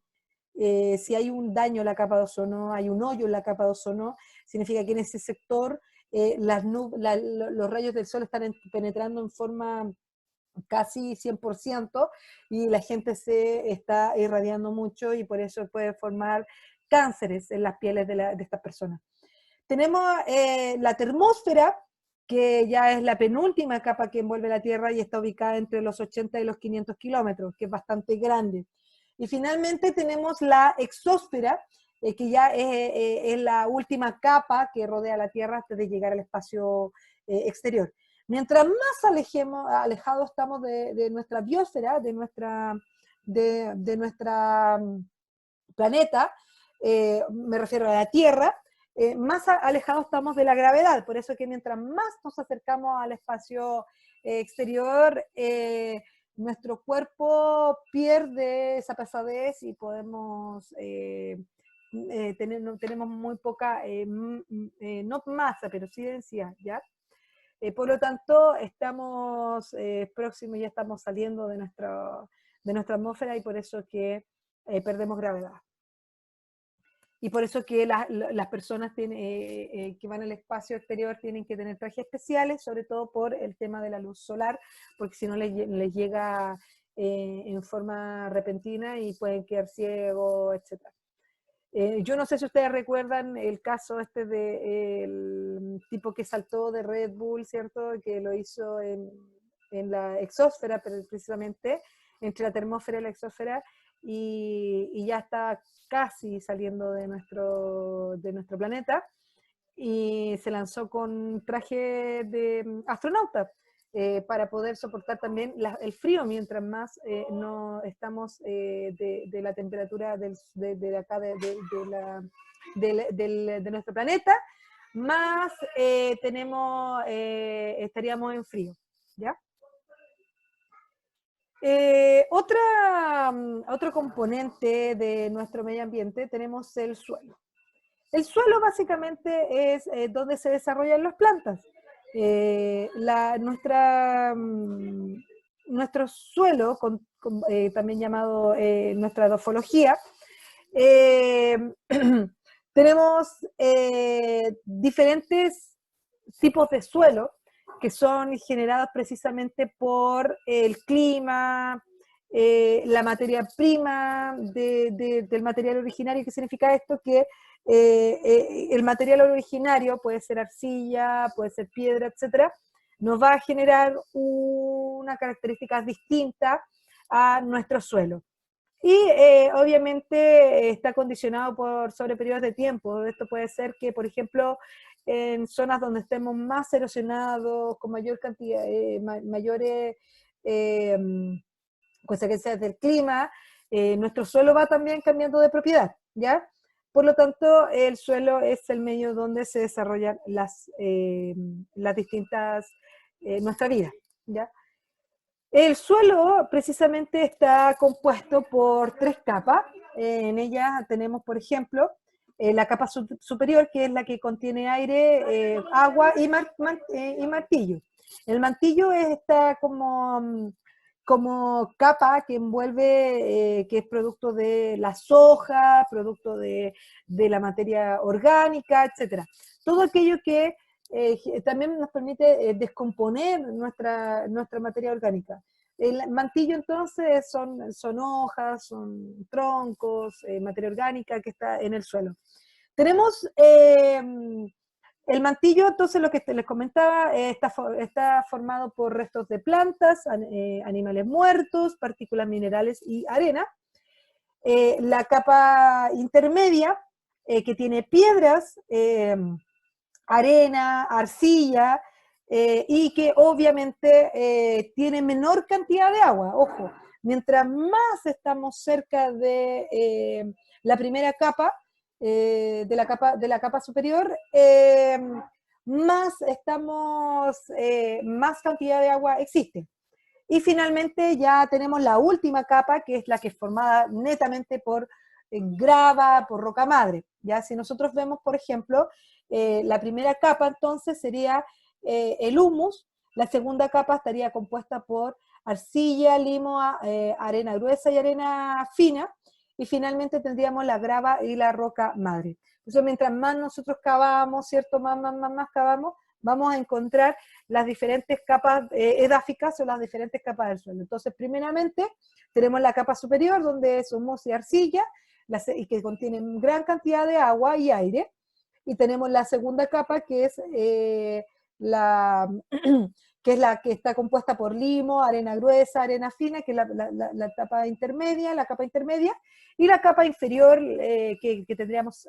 si hay un daño en la capa de ozono, hay un hoyo en la capa de ozono, significa que en ese sector los rayos del sol están penetrando en forma casi 100%, y la gente se está irradiando mucho, y por eso puede formar cánceres en las pieles de estas personas. Tenemos la termósfera, que ya es la penúltima capa que envuelve la Tierra, y está ubicada entre los 80 y los 500 kilómetros, que es bastante grande. Y finalmente tenemos la exósfera, que ya es la última capa que rodea la Tierra antes de llegar al espacio exterior. Mientras más alejados estamos de nuestra biosfera, de nuestra planeta, me refiero a la Tierra, más alejados estamos de la gravedad. Por eso que mientras más nos acercamos al espacio exterior, nuestro cuerpo pierde esa pesadez, y podemos tenemos muy poca, no masa, pero sí densidad, ¿ya? Por lo tanto, estamos próximos, ya estamos saliendo de nuestra atmósfera, y por eso que perdemos gravedad. Y por eso que las personas que van al espacio exterior tienen que tener trajes especiales, sobre todo por el tema de la luz solar, porque si no les llega en forma repentina y pueden quedar ciegos, etc. Yo no sé si ustedes recuerdan el caso del tipo que saltó de Red Bull, ¿cierto? Que lo hizo en la exósfera, pero precisamente entre la termósfera y la exósfera, y ya está casi saliendo de nuestro planeta, y se lanzó con traje de astronauta, para poder soportar también el frío mientras más no estamos de la temperatura de acá de nuestro planeta, más estaríamos en frío, ¿ya? Otro componente de nuestro medio ambiente tenemos el suelo. El suelo básicamente es donde se desarrollan las plantas. Nuestro suelo, también llamado nuestra edafología, eh, tenemos diferentes tipos de suelo que son generados precisamente por el clima, la materia prima del material originario. ¿Qué significa esto? Que el material originario puede ser arcilla, puede ser piedra, etcétera, nos va a generar una característica distinta a nuestro suelo. Y obviamente está condicionado sobre periodos de tiempo. Esto puede ser que, por ejemplo, en zonas donde estemos más erosionados, con mayor cantidad, mayores consecuencias del clima, nuestro suelo va también cambiando de propiedad, ¿ya? Por lo tanto, el suelo es el medio donde se desarrollan las distintas, nuestra vida, ¿ya? El suelo precisamente está compuesto por 3 capas. En ellas tenemos, por ejemplo, la capa superior, que es la que contiene aire, agua y martillo. El mantillo está como capa que envuelve, que es producto de la soja, producto de la materia orgánica, etc. Todo aquello que también nos permite descomponer nuestra materia orgánica. El mantillo entonces son hojas, son troncos, materia orgánica que está en el suelo. Tenemos el mantillo, entonces lo que les comentaba, está formado por restos de plantas, animales muertos, partículas minerales y arena. La capa intermedia, que tiene piedras, arena, arcilla, y que obviamente tiene menor cantidad de agua. Ojo, mientras más estamos cerca de la primera capa, de la capa superior, más cantidad de agua existe. Y finalmente ya tenemos la última capa, que es la que es formada netamente por grava, por roca madre. Ya si nosotros vemos, por ejemplo, la primera capa entonces sería el humus, la segunda capa estaría compuesta por arcilla, limo, arena gruesa y arena fina, y finalmente tendríamos la grava y la roca madre. Entonces, mientras más nosotros cavamos, ¿cierto? Más cavamos, vamos a encontrar las diferentes capas edáficas o las diferentes capas del suelo. Entonces, primeramente, tenemos la capa superior, donde es humus y arcilla, y que contienen gran cantidad de agua y aire. Y tenemos la segunda capa, que es la que está compuesta por limo, arena gruesa, arena fina, que es la capa intermedia, y la capa inferior, que tendríamos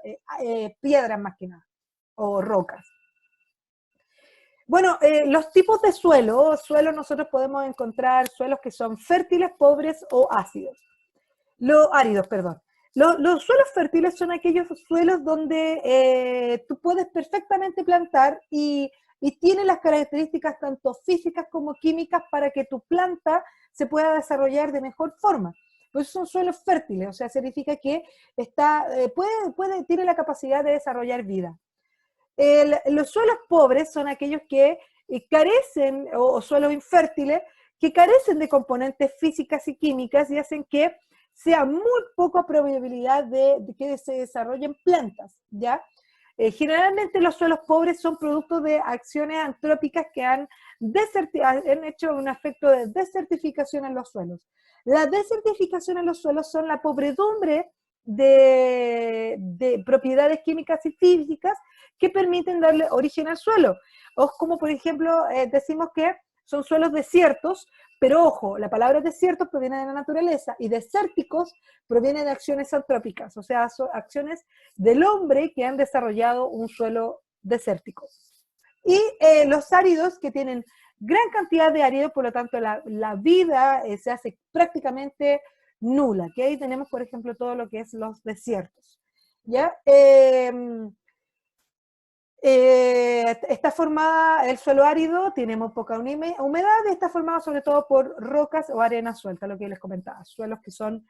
piedras más que nada, o rocas. Bueno, los tipos de suelos nosotros podemos encontrar suelos que son fértiles, pobres o ácidos. Áridos, perdón. Los suelos fértiles son aquellos suelos donde tú puedes perfectamente plantar y tiene las características tanto físicas como químicas para que tu planta se pueda desarrollar de mejor forma. Pues son suelos fértiles, o sea, significa que tiene la capacidad de desarrollar vida. Los suelos pobres son aquellos que carecen, o suelos infértiles, que carecen de componentes físicas y químicas y hacen que sea muy poca probabilidad de que se desarrollen plantas, ¿ya? Generalmente los suelos pobres son producto de acciones antrópicas que han hecho un efecto de desertificación en los suelos. La desertificación en los suelos son la pobredumbre de propiedades químicas y físicas que permiten darle origen al suelo. O como por ejemplo decimos que son suelos desiertos, Pero ojo, la palabra desierto proviene de la naturaleza y desérticos proviene de acciones antrópicas, o sea, son acciones del hombre que han desarrollado un suelo desértico. Y los áridos que tienen gran cantidad de árido, por lo tanto la vida se hace prácticamente nula, que ahí tenemos, por ejemplo, todo lo que es los desiertos. ¿Ya? Está formada, el suelo árido tiene muy poca humedad, está formado sobre todo por rocas o arena suelta, lo que les comentaba, suelos que son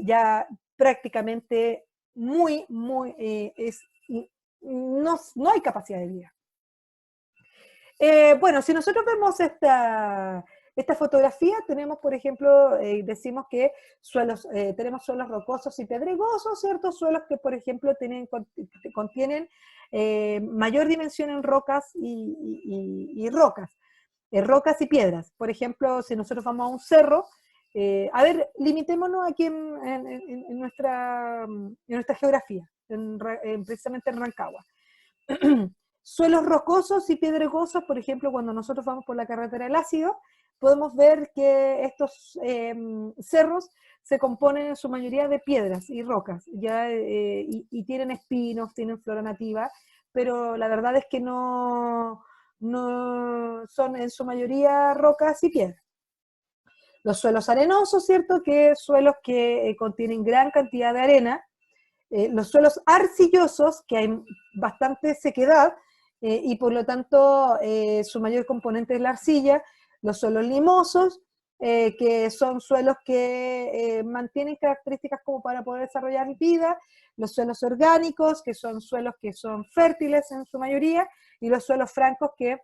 ya prácticamente no hay capacidad de vida. Bueno, si nosotros vemos esta fotografía, tenemos, por ejemplo, decimos que tenemos suelos rocosos y pedregosos, ¿cierto? Suelos que, por ejemplo, contienen mayor dimensión en rocas y rocas, rocas y piedras. Por ejemplo, si nosotros vamos a un cerro, a ver, limitémonos aquí en nuestra geografía, precisamente en Rancagua. Suelos rocosos y pedregosos, por ejemplo, cuando nosotros vamos por la carretera del Ácido, podemos ver que estos cerros se componen en su mayoría de piedras y rocas, ¿ya? Y tienen espinos, tienen flora nativa, pero la verdad es que no son en su mayoría rocas y piedras. Los suelos arenosos, ¿cierto? Que suelos que contienen gran cantidad de arena. Los suelos arcillosos, que hay bastante sequedad, y por lo tanto su mayor componente es la arcilla. Los suelos limosos, que son suelos que mantienen características como para poder desarrollar vida. Los suelos orgánicos, que son suelos que son fértiles en su mayoría, y los suelos francos, que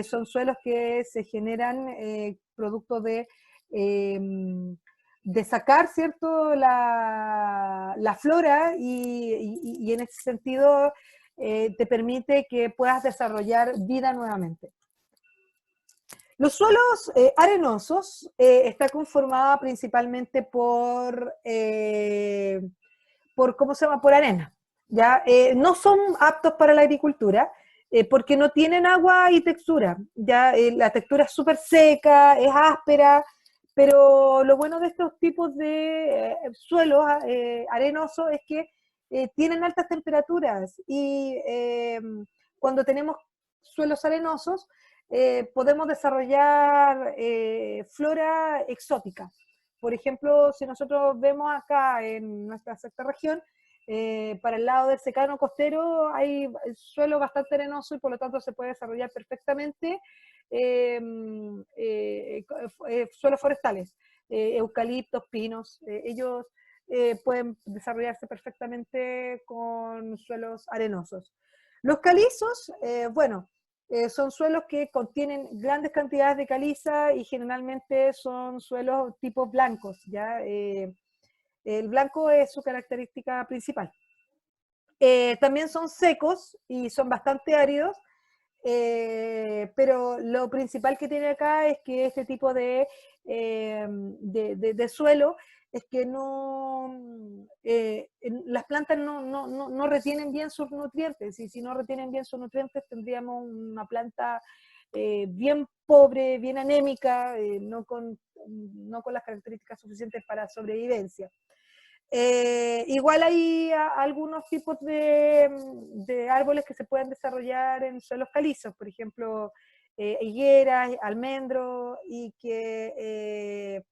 son suelos que se generan producto de sacar, ¿cierto?, la flora y en ese sentido te permite que puedas desarrollar vida nuevamente. Los suelos arenosos está conformada principalmente ¿cómo se llama?, por arena. ¿Ya? No son aptos para la agricultura porque no tienen agua y textura. ¿Ya? La textura es súper seca, es áspera, pero lo bueno de estos tipos de suelos arenosos es que tienen altas temperaturas y cuando tenemos suelos arenosos podemos desarrollar flora exótica. Por ejemplo, si nosotros vemos acá en nuestra sexta región, para el lado del secano costero hay suelo bastante arenoso y por lo tanto se puede desarrollar perfectamente suelos forestales, eucaliptos, pinos, ellos pueden desarrollarse perfectamente con suelos arenosos. Los calizos, bueno, son suelos que contienen grandes cantidades de caliza y generalmente son suelos tipo blancos, ¿ya? El blanco es su característica principal. También son secos y son bastante áridos, pero lo principal que tiene acá es que este tipo de suelo es que las plantas no retienen bien sus nutrientes, y si no retienen bien sus nutrientes tendríamos una planta bien pobre, bien anémica, no con las características suficientes para sobrevivencia. Igual hay algunos tipos de árboles que se pueden desarrollar en suelos calizos, por ejemplo, higueras, almendros, y que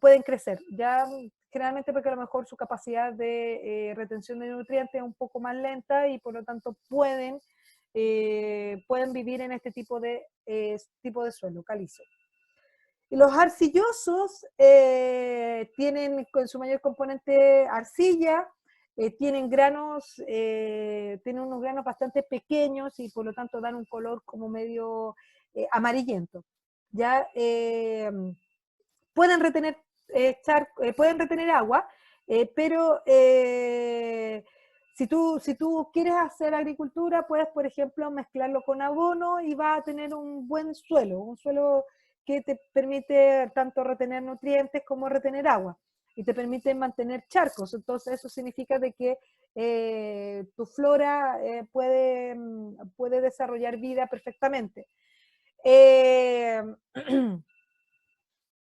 pueden crecer, ya generalmente porque a lo mejor su capacidad de retención de nutrientes es un poco más lenta y por lo tanto pueden vivir en este tipo de suelo calizo. Y los arcillosos tienen con su mayor componente arcilla, tienen unos granos bastante pequeños y por lo tanto dan un color como medio amarillento. ¿Ya? Pueden retener agua, pero si tú quieres hacer agricultura, puedes, por ejemplo, mezclarlo con abono y vas a tener un buen suelo, un suelo que te permite tanto retener nutrientes como retener agua y te permite mantener charcos. Entonces eso significa de que tu flora puede desarrollar vida perfectamente.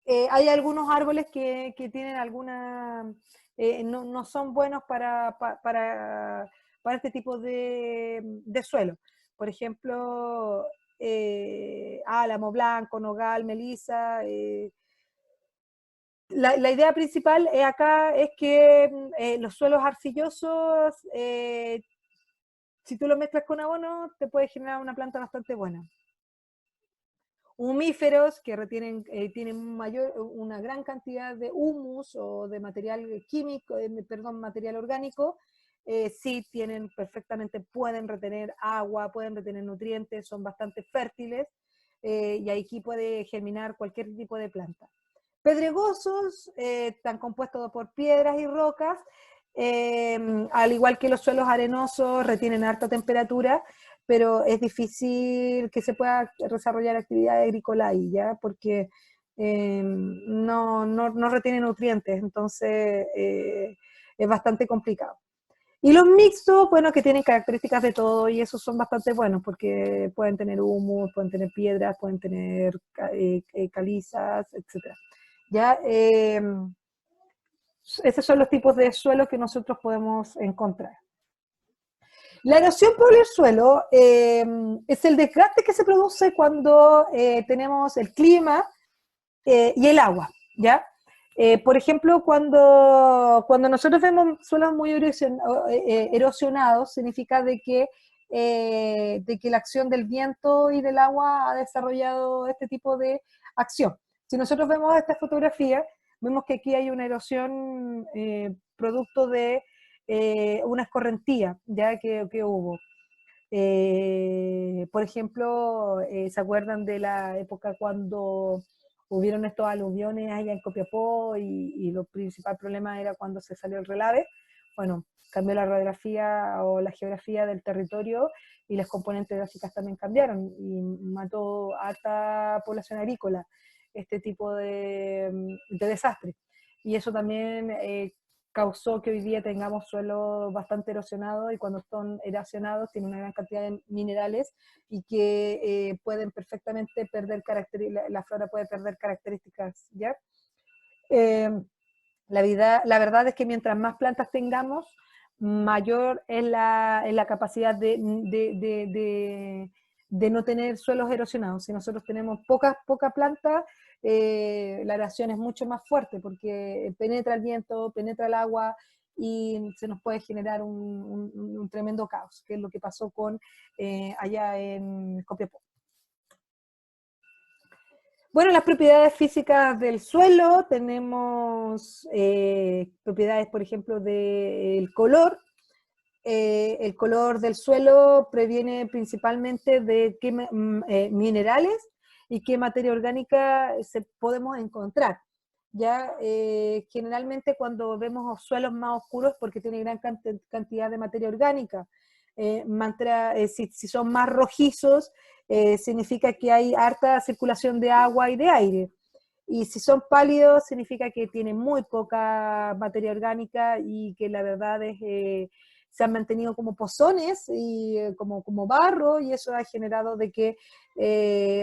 hay algunos árboles que tienen alguna, no son buenos para este tipo de suelo. Por ejemplo, álamo blanco, nogal, melisa. La idea principal acá es que los suelos arcillosos, si tú los mezclas con abono, te puede generar una planta bastante buena. Humíferos que retienen, tienen una gran cantidad de humus o de material químico, perdón, material orgánico, sí tienen perfectamente, pueden retener agua, pueden retener nutrientes, son bastante fértiles, y aquí puede germinar cualquier tipo de planta. Pedregosos, están compuestos por piedras y rocas, al igual que los suelos arenosos, retienen alta temperatura, pero es difícil que se pueda desarrollar actividad agrícola ahí, ¿ya? Porque no retiene nutrientes, entonces es bastante complicado. Y los mixtos, bueno, que tienen características de todo y esos son bastante buenos porque pueden tener humus, pueden tener piedras, pueden tener calizas, etc. ¿Ya? Esos son los tipos de suelos que nosotros podemos encontrar. La erosión por el suelo es el desgaste que se produce cuando tenemos el clima y el agua, ¿ya? Por ejemplo, cuando nosotros vemos suelos muy erosionados, significa de que la acción del viento y del agua ha desarrollado este tipo de acción. Si nosotros vemos esta fotografía, vemos que aquí hay una erosión producto de una escorrentía ya que hubo. Por ejemplo, ¿se acuerdan de la época cuando hubieron estos aluviones allá en Copiapó y el principal problema era cuando se salió el relave? Bueno, cambió la radiografía o la geografía del territorio y las componentes gráficas también cambiaron y mató a alta población agrícola este tipo de desastre. Y eso también causó que hoy día tengamos suelos bastante erosionados y cuando son erosionados tienen una gran cantidad de minerales y que pueden perfectamente perder características, la flora puede perder características, ¿ya? Eh, la verdad es que mientras más plantas tengamos, mayor es la capacidad de no tener suelos erosionados. Si nosotros tenemos poca planta, la erosión es mucho más fuerte porque penetra el viento, penetra el agua y se nos puede generar un tremendo caos, que es lo que pasó con allá en Copiapó. Bueno, las propiedades físicas del suelo, tenemos propiedades, por ejemplo, del color. El color del suelo previene principalmente de qué minerales y qué materia orgánica podemos encontrar. Ya generalmente cuando vemos suelos más oscuros porque tiene gran cantidad de materia orgánica. Si son más rojizos, significa que hay harta circulación de agua y de aire. Y si son pálidos, significa que tienen muy poca materia orgánica y que la verdad es se han mantenido como pozones y como barro, y eso ha generado de que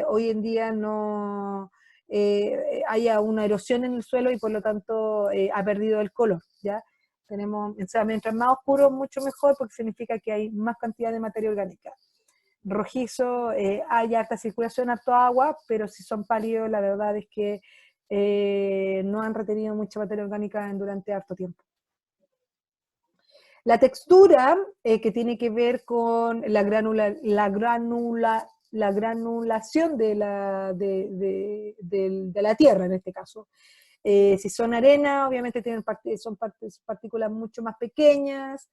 hoy en día no haya una erosión en el suelo y por lo tanto ha perdido el color, ¿ya? Tenemos, o sea, mientras más oscuro, mucho mejor, porque significa que hay más cantidad de materia orgánica. Rojizo, hay harta circulación, harto agua, pero si son pálidos, la verdad es que no han retenido mucha materia orgánica durante harto tiempo. La textura, que tiene que ver con la granulación de la tierra, en este caso. Si son arena, obviamente son partículas mucho más pequeñas.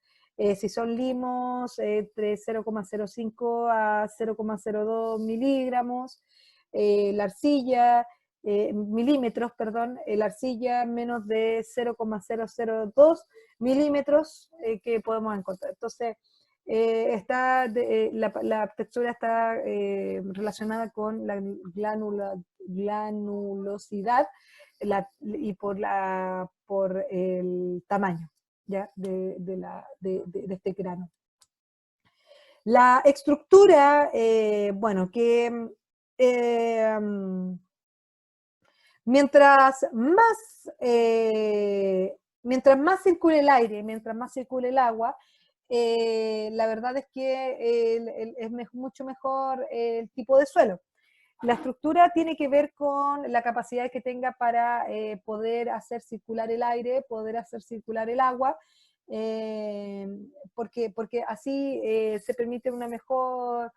Si son limos, entre 0,05 a 0,02 miligramos. La arcilla, milímetros, perdón, la arcilla menos de 0,002 milímetros que podemos encontrar. Entonces, la textura está relacionada con la granulosidad y por el tamaño, ¿ya? de este grano. La estructura, bueno, que Mientras más circule el aire, mientras más circule el agua, la verdad es que es mucho mejor el tipo de suelo. La estructura tiene que ver con la capacidad que tenga para poder hacer circular el aire, poder hacer circular el agua, porque así se permite una mejor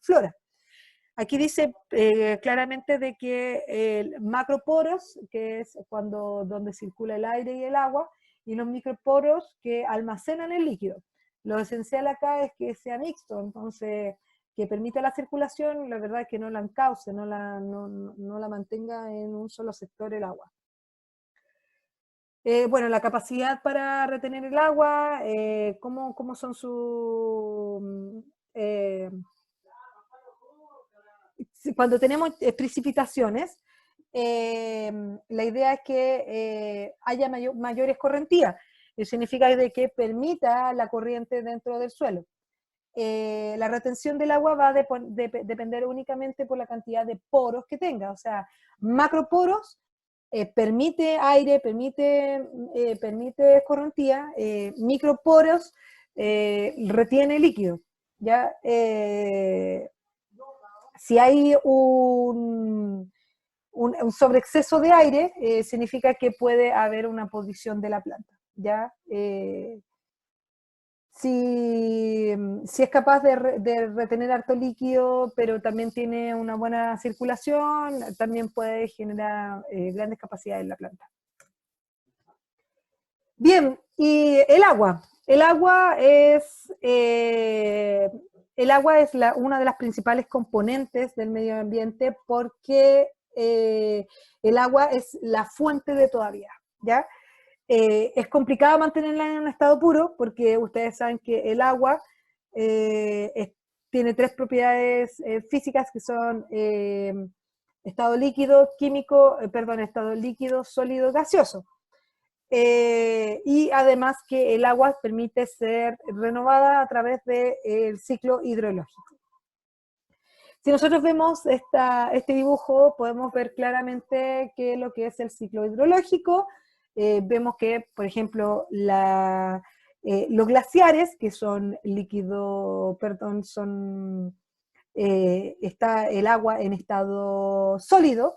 flora. Aquí dice claramente de que el macroporos, que es donde circula el aire y el agua, y los microporos que almacenan el líquido. Lo esencial acá es que sea mixto, entonces que permita la circulación, la verdad es que no la encauce, no la mantenga en un solo sector el agua. Bueno, la capacidad para retener el agua, cómo son sus... cuando tenemos precipitaciones, la idea es que haya mayores correntías. Eso significa de que permita la corriente dentro del suelo. La retención del agua va a depender únicamente por la cantidad de poros que tenga. O sea, macroporos permite aire, permite correntía, microporos retiene líquido. ¿Ya? Si hay un sobreexceso de aire, significa que puede haber una podrición de la planta. ¿Ya? Si es capaz de retener harto líquido, pero también tiene una buena circulación, también puede generar grandes capacidades en la planta. Bien, y el agua. El agua es una de las principales componentes del medio ambiente porque el agua es la fuente de toda vida, ¿ya? Es complicado mantenerla en un estado puro porque ustedes saben que el agua tiene tres propiedades físicas que son estado líquido, estado líquido, sólido, gaseoso. Y además que el agua permite ser renovada a través del ciclo hidrológico. Si nosotros vemos este dibujo, podemos ver claramente qué es lo que es el ciclo hidrológico. Vemos que, por ejemplo, los glaciares, que son está el agua en estado sólido,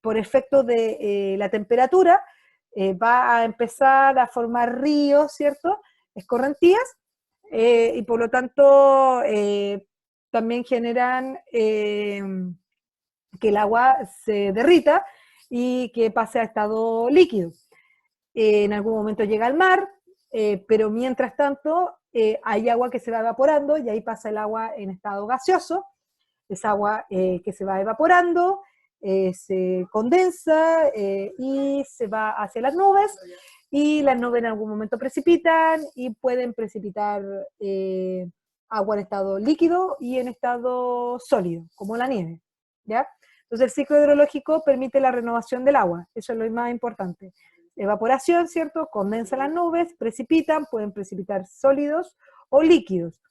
por efecto de la temperatura, va a empezar a formar ríos, ¿cierto? Escorrentías, y por lo tanto también generan que el agua se derrita y que pase a estado líquido. En algún momento llega al mar, pero mientras tanto hay agua que se va evaporando y ahí pasa el agua en estado gaseoso, es agua que se va evaporando, se condensa y se va hacia las nubes, y las nubes en algún momento precipitan y pueden precipitar agua en estado líquido y en estado sólido, como la nieve, ¿ya? Entonces el ciclo hidrológico permite la renovación del agua, eso es lo más importante. Evaporación, ¿cierto? Condensa las nubes, precipitan, pueden precipitar sólidos o líquidos.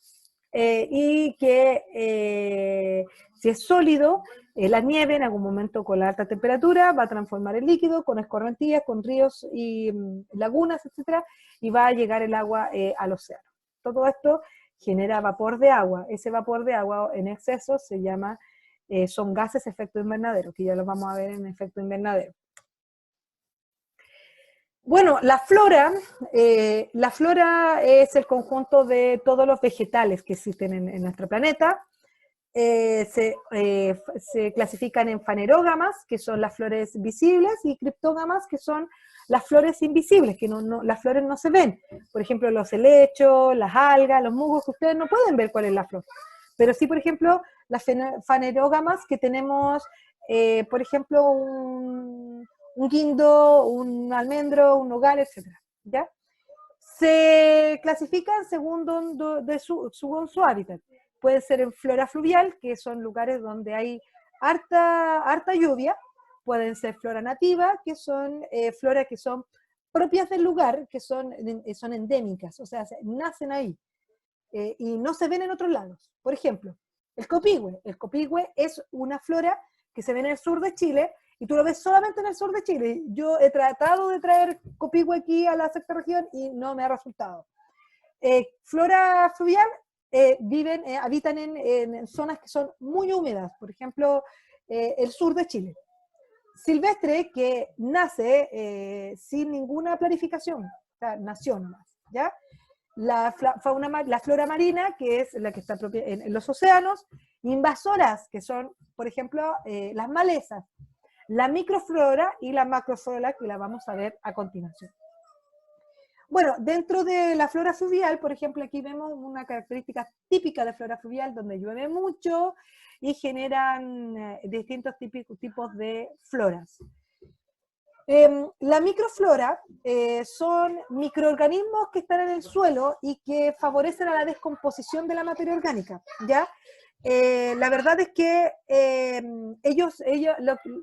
Y que si es sólido, la nieve en algún momento con la alta temperatura va a transformar el líquido con escorrentías, con ríos y lagunas, etcétera, y va a llegar el agua al océano. Todo esto genera vapor de agua. Ese vapor de agua en exceso se llama, son gases efecto invernadero, que ya los vamos a ver en efecto invernadero. Bueno, la flora es el conjunto de todos los vegetales que existen en nuestro planeta. Se clasifican en fanerógamas, que son las flores visibles, y criptógamas, que son las flores invisibles, que las flores no se ven. Por ejemplo, los helechos, las algas, los musgos, que ustedes no pueden ver cuál es la flor. Pero sí, por ejemplo, las fanerógamas que tenemos, por ejemplo, un guindo, un almendro, un nogal, etc. ¿Ya? Se clasifican según su hábitat. Puede ser en flora fluvial, que son lugares donde hay harta lluvia. Pueden ser flora nativa, que son floras que son propias del lugar, que son endémicas, o sea, nacen ahí y no se ven en otros lados. Por ejemplo, el copihue. El copihue es una flora que se ven en el sur de Chile, y tú lo ves solamente en el sur de Chile. Yo he tratado de traer copihue aquí a la sexta región y no me ha resultado. Flora fluvial habitan en zonas que son muy húmedas, por ejemplo, el sur de Chile. Silvestre, que nace sin ninguna planificación, o sea, nació nomás, ¿ya? La flora marina, que es la que está propia en los océanos, invasoras, que son, por ejemplo, las malezas, la microflora y la macroflora, que la vamos a ver a continuación. Bueno, dentro de la flora fluvial, por ejemplo, aquí vemos una característica típica de flora fluvial, donde llueve mucho y generan distintos tipos de floras. La microflora son microorganismos que están en el suelo y que favorecen a la descomposición de la materia orgánica, ¿ya? La verdad es que ellos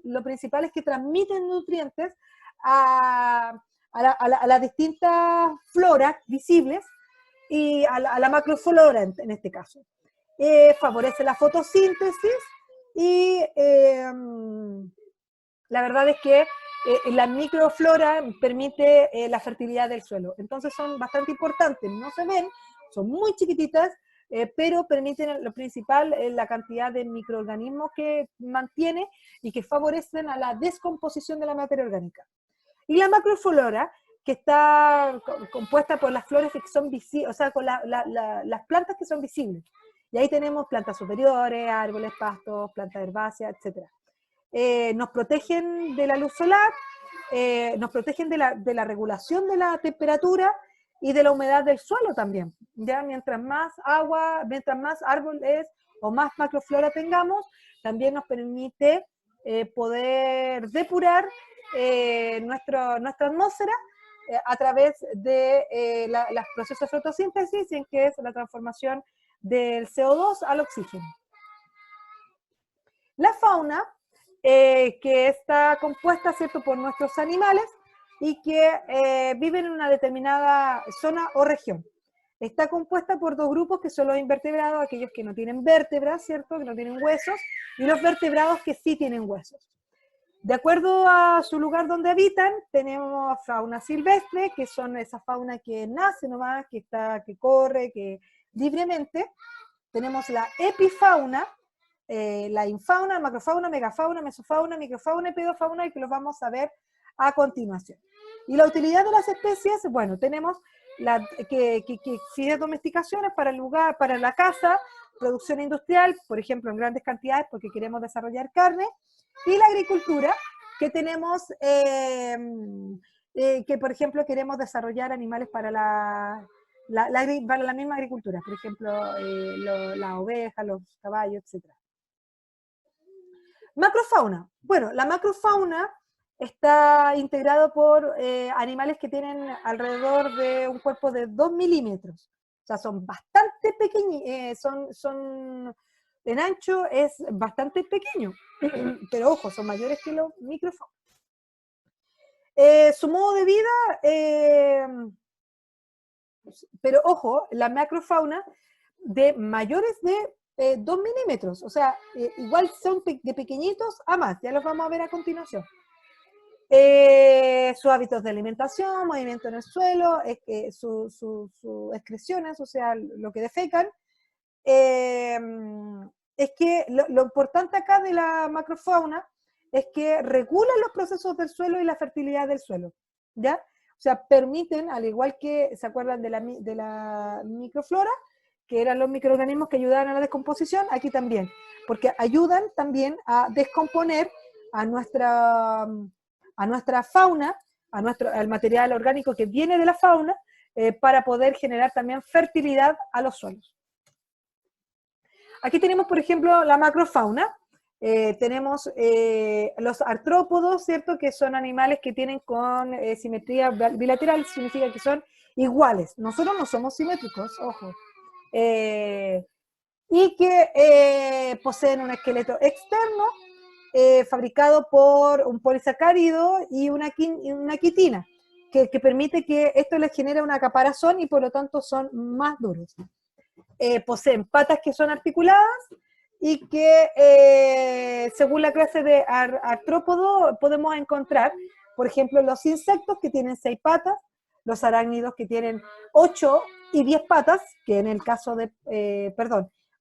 lo principal es que transmiten nutrientes a las distintas floras visibles y a la macroflora en este caso. Favorece la fotosíntesis y la verdad es que la microflora permite la fertilidad del suelo. Entonces son bastante importantes, no se ven, son muy chiquititas, pero permiten lo principal, la cantidad de microorganismos que mantiene y que favorecen a la descomposición de la materia orgánica. Y la macroflora, que está compuesta por las flores que son visibles, o sea, con las plantas que son visibles. Y ahí tenemos plantas superiores, árboles, pastos, plantas herbáceas, etc. Nos protegen de la luz solar, nos protegen de la regulación de la temperatura y de la humedad del suelo también. Ya mientras más agua, mientras más árboles o más macroflora tengamos, también nos permite poder depurar nuestra atmósfera a través de los procesos de fotosíntesis, en que es la transformación del CO2 al oxígeno. La fauna, que está compuesta, ¿cierto?, por nuestros animales y que viven en una determinada zona o región. Está compuesta por dos grupos que son los invertebrados, aquellos que no tienen vértebras, ¿cierto?, que no tienen huesos, y los vertebrados que sí tienen huesos. De acuerdo a su lugar donde habitan, tenemos fauna silvestre, que son esa fauna que nace nomás, que corre, que libremente. Tenemos la epifauna, la infauna, macrofauna, megafauna, mesofauna, microfauna y pedofauna, y que los vamos a ver a continuación. Y la utilidad de las especies, bueno, tenemos que exige domesticaciones para el lugar, para la caza, producción industrial, por ejemplo, en grandes cantidades porque queremos desarrollar carne, y la agricultura, que tenemos, que por ejemplo queremos desarrollar animales para para la misma agricultura, por ejemplo, las ovejas, los caballos, etc. Macrofauna. Bueno, la macrofauna está integrado por animales que tienen alrededor de un cuerpo de 2 milímetros. O sea, son bastante pequeños, en ancho es bastante pequeño, pero ojo, son mayores que los microfauna. Su modo de vida, pero ojo, la macrofauna de mayores de 2 milímetros, o sea, igual son de pequeñitos a más, ya los vamos a ver a continuación. Sus hábitos de alimentación, movimiento en el suelo, sus excreciones, o sea, lo que defecan. Es que lo importante acá de la macrofauna es que regulan los procesos del suelo y la fertilidad del suelo, ¿ya? O sea, permiten, al igual que, ¿se acuerdan de la microflora? Que eran los microorganismos que ayudaban a la descomposición, aquí también, porque ayudan también a descomponer a nuestra fauna, al material orgánico que viene de la fauna, para poder generar también fertilidad a los suelos. Aquí tenemos, por ejemplo, la macrofauna. Tenemos los artrópodos, ¿cierto?, que son animales que tienen con simetría bilateral, significa que son iguales. Nosotros no somos simétricos, ojo. Y que poseen un esqueleto externo fabricado por un polisacárido y una quitina, que permite que esto les genere una caparazón y por lo tanto son más duros. Poseen patas que son articuladas y que según la clase de artrópodo podemos encontrar, por ejemplo, los insectos que tienen 6 patas, los arácnidos que tienen 8 y 10 patas, que en el caso de,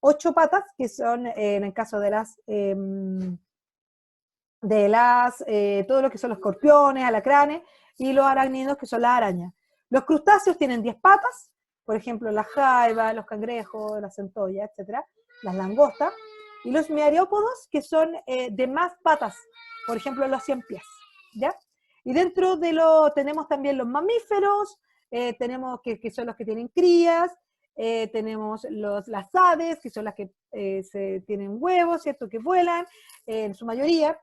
8 patas, que son en el caso de todo lo que son los escorpiones, alacranes, y los arácnidos, que son las arañas. Los crustáceos tienen 10 patas, por ejemplo, las jaivas, los cangrejos, las centollas, etcétera, las langostas, y los miarópodos, que son de más patas, por ejemplo, los 100 pies, ¿ya? Y dentro de tenemos también los mamíferos, tenemos que son los que tienen crías, tenemos las aves, que son las que tienen huevos, ¿cierto? Que vuelan, en su mayoría,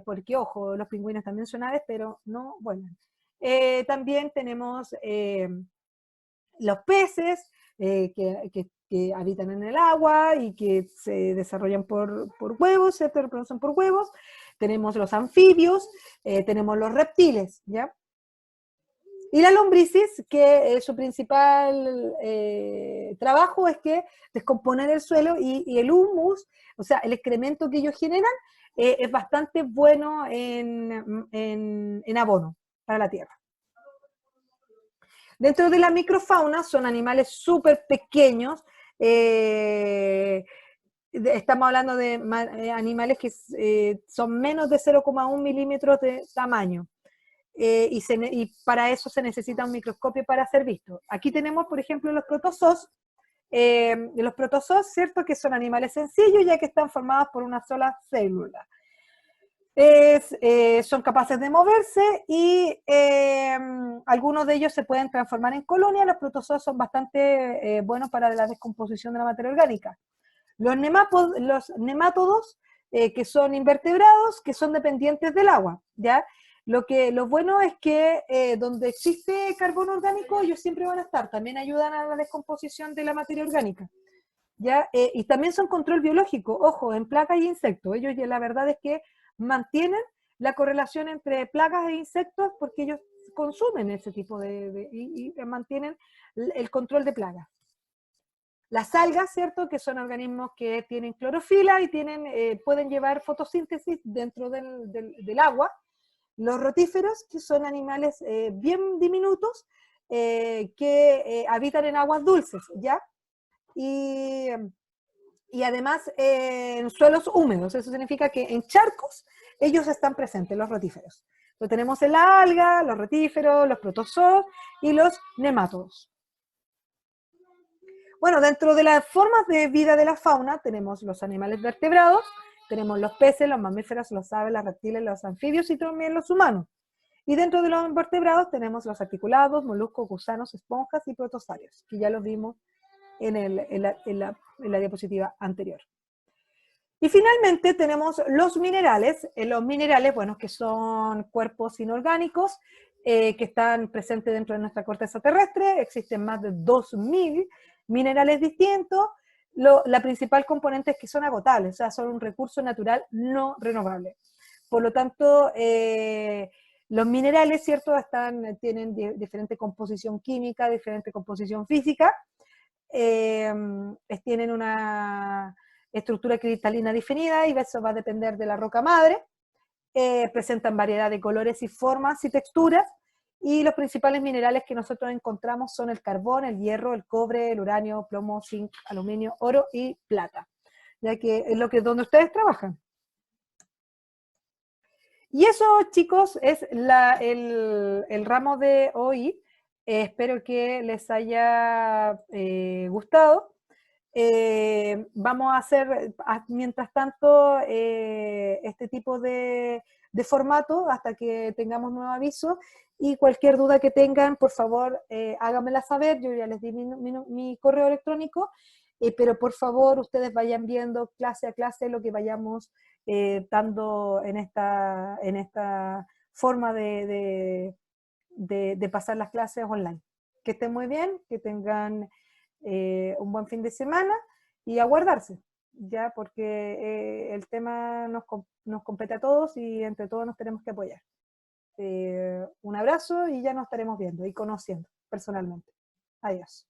porque, ojo, los pingüinos también son aves, pero no vuelan. También tenemos los peces que habitan en el agua y que se desarrollan por huevos, se reproducen por huevos. Tenemos los anfibios, tenemos los reptiles, ¿ya? Y la lombrices, que su principal trabajo es que descomponer el suelo y el humus, o sea, el excremento que ellos generan, es bastante bueno en abono para la tierra. Dentro de la microfauna son animales súper pequeños, estamos hablando de animales que son menos de 0,1 milímetros de tamaño. Y para eso se necesita un microscopio para ser visto. Aquí tenemos, por ejemplo, los protozoos. Los protozoos, ¿cierto? Que son animales sencillos, ya que están formados por una sola célula. Son capaces de moverse y algunos de ellos se pueden transformar en colonias. Los protozoos son bastante buenos para la descomposición de la materia orgánica. Los nemátodos, que son invertebrados, que son dependientes del agua, ¿ya? Lo bueno es que donde existe carbono orgánico, ellos siempre van a estar, también ayudan a la descomposición de la materia orgánica, ¿ya? Y también son control biológico, ojo, en plagas y insectos. Ellos, la verdad es que mantienen la correlación entre plagas e insectos porque ellos consumen ese tipo y mantienen el control de plagas. Las algas, ¿cierto? Que son organismos que tienen clorofila y pueden llevar fotosíntesis dentro del agua. Los rotíferos, que son animales bien diminutos, que habitan en aguas dulces, ¿ya? Y además en suelos húmedos. Eso significa que en charcos ellos están presentes, los rotíferos. Entonces tenemos el alga, los rotíferos, los protozoos y los nemátodos. Bueno, dentro de las formas de vida de la fauna tenemos los animales vertebrados, tenemos los peces, los mamíferos, los aves, los reptiles, los anfibios y también los humanos. Y dentro de los invertebrados tenemos los articulados, moluscos, gusanos, esponjas y protozarios, que ya los vimos en la diapositiva anterior. Y finalmente tenemos los minerales. Los minerales, bueno, que son cuerpos inorgánicos que están presentes dentro de nuestra corteza terrestre. Existen más de 2000 minerales distintos. La principal componente es que son agotables, o sea, son un recurso natural no renovable. Por lo tanto, los minerales, ¿cierto?, tienen diferente composición química, diferente composición física, tienen una estructura cristalina definida y eso va a depender de la roca madre, presentan variedad de colores y formas y texturas, y los principales minerales que nosotros encontramos son el carbón, el hierro, el cobre, el uranio, plomo, zinc, aluminio, oro y plata, ya que es donde ustedes trabajan. Y eso, chicos, es el ramo de hoy. Espero que les haya gustado. Vamos a hacer, mientras tanto, este tipo de formato hasta que tengamos nuevo aviso. Y cualquier duda que tengan, por favor, háganmela saber. Yo ya les di mi correo electrónico, pero por favor, ustedes vayan viendo clase a clase lo que vayamos dando en esta forma de pasar las clases online. Que estén muy bien, que tengan un buen fin de semana y a guardarse, ya, porque el tema nos compete a todos y entre todos nos tenemos que apoyar. Un abrazo y ya nos estaremos viendo y conociendo personalmente. Adiós.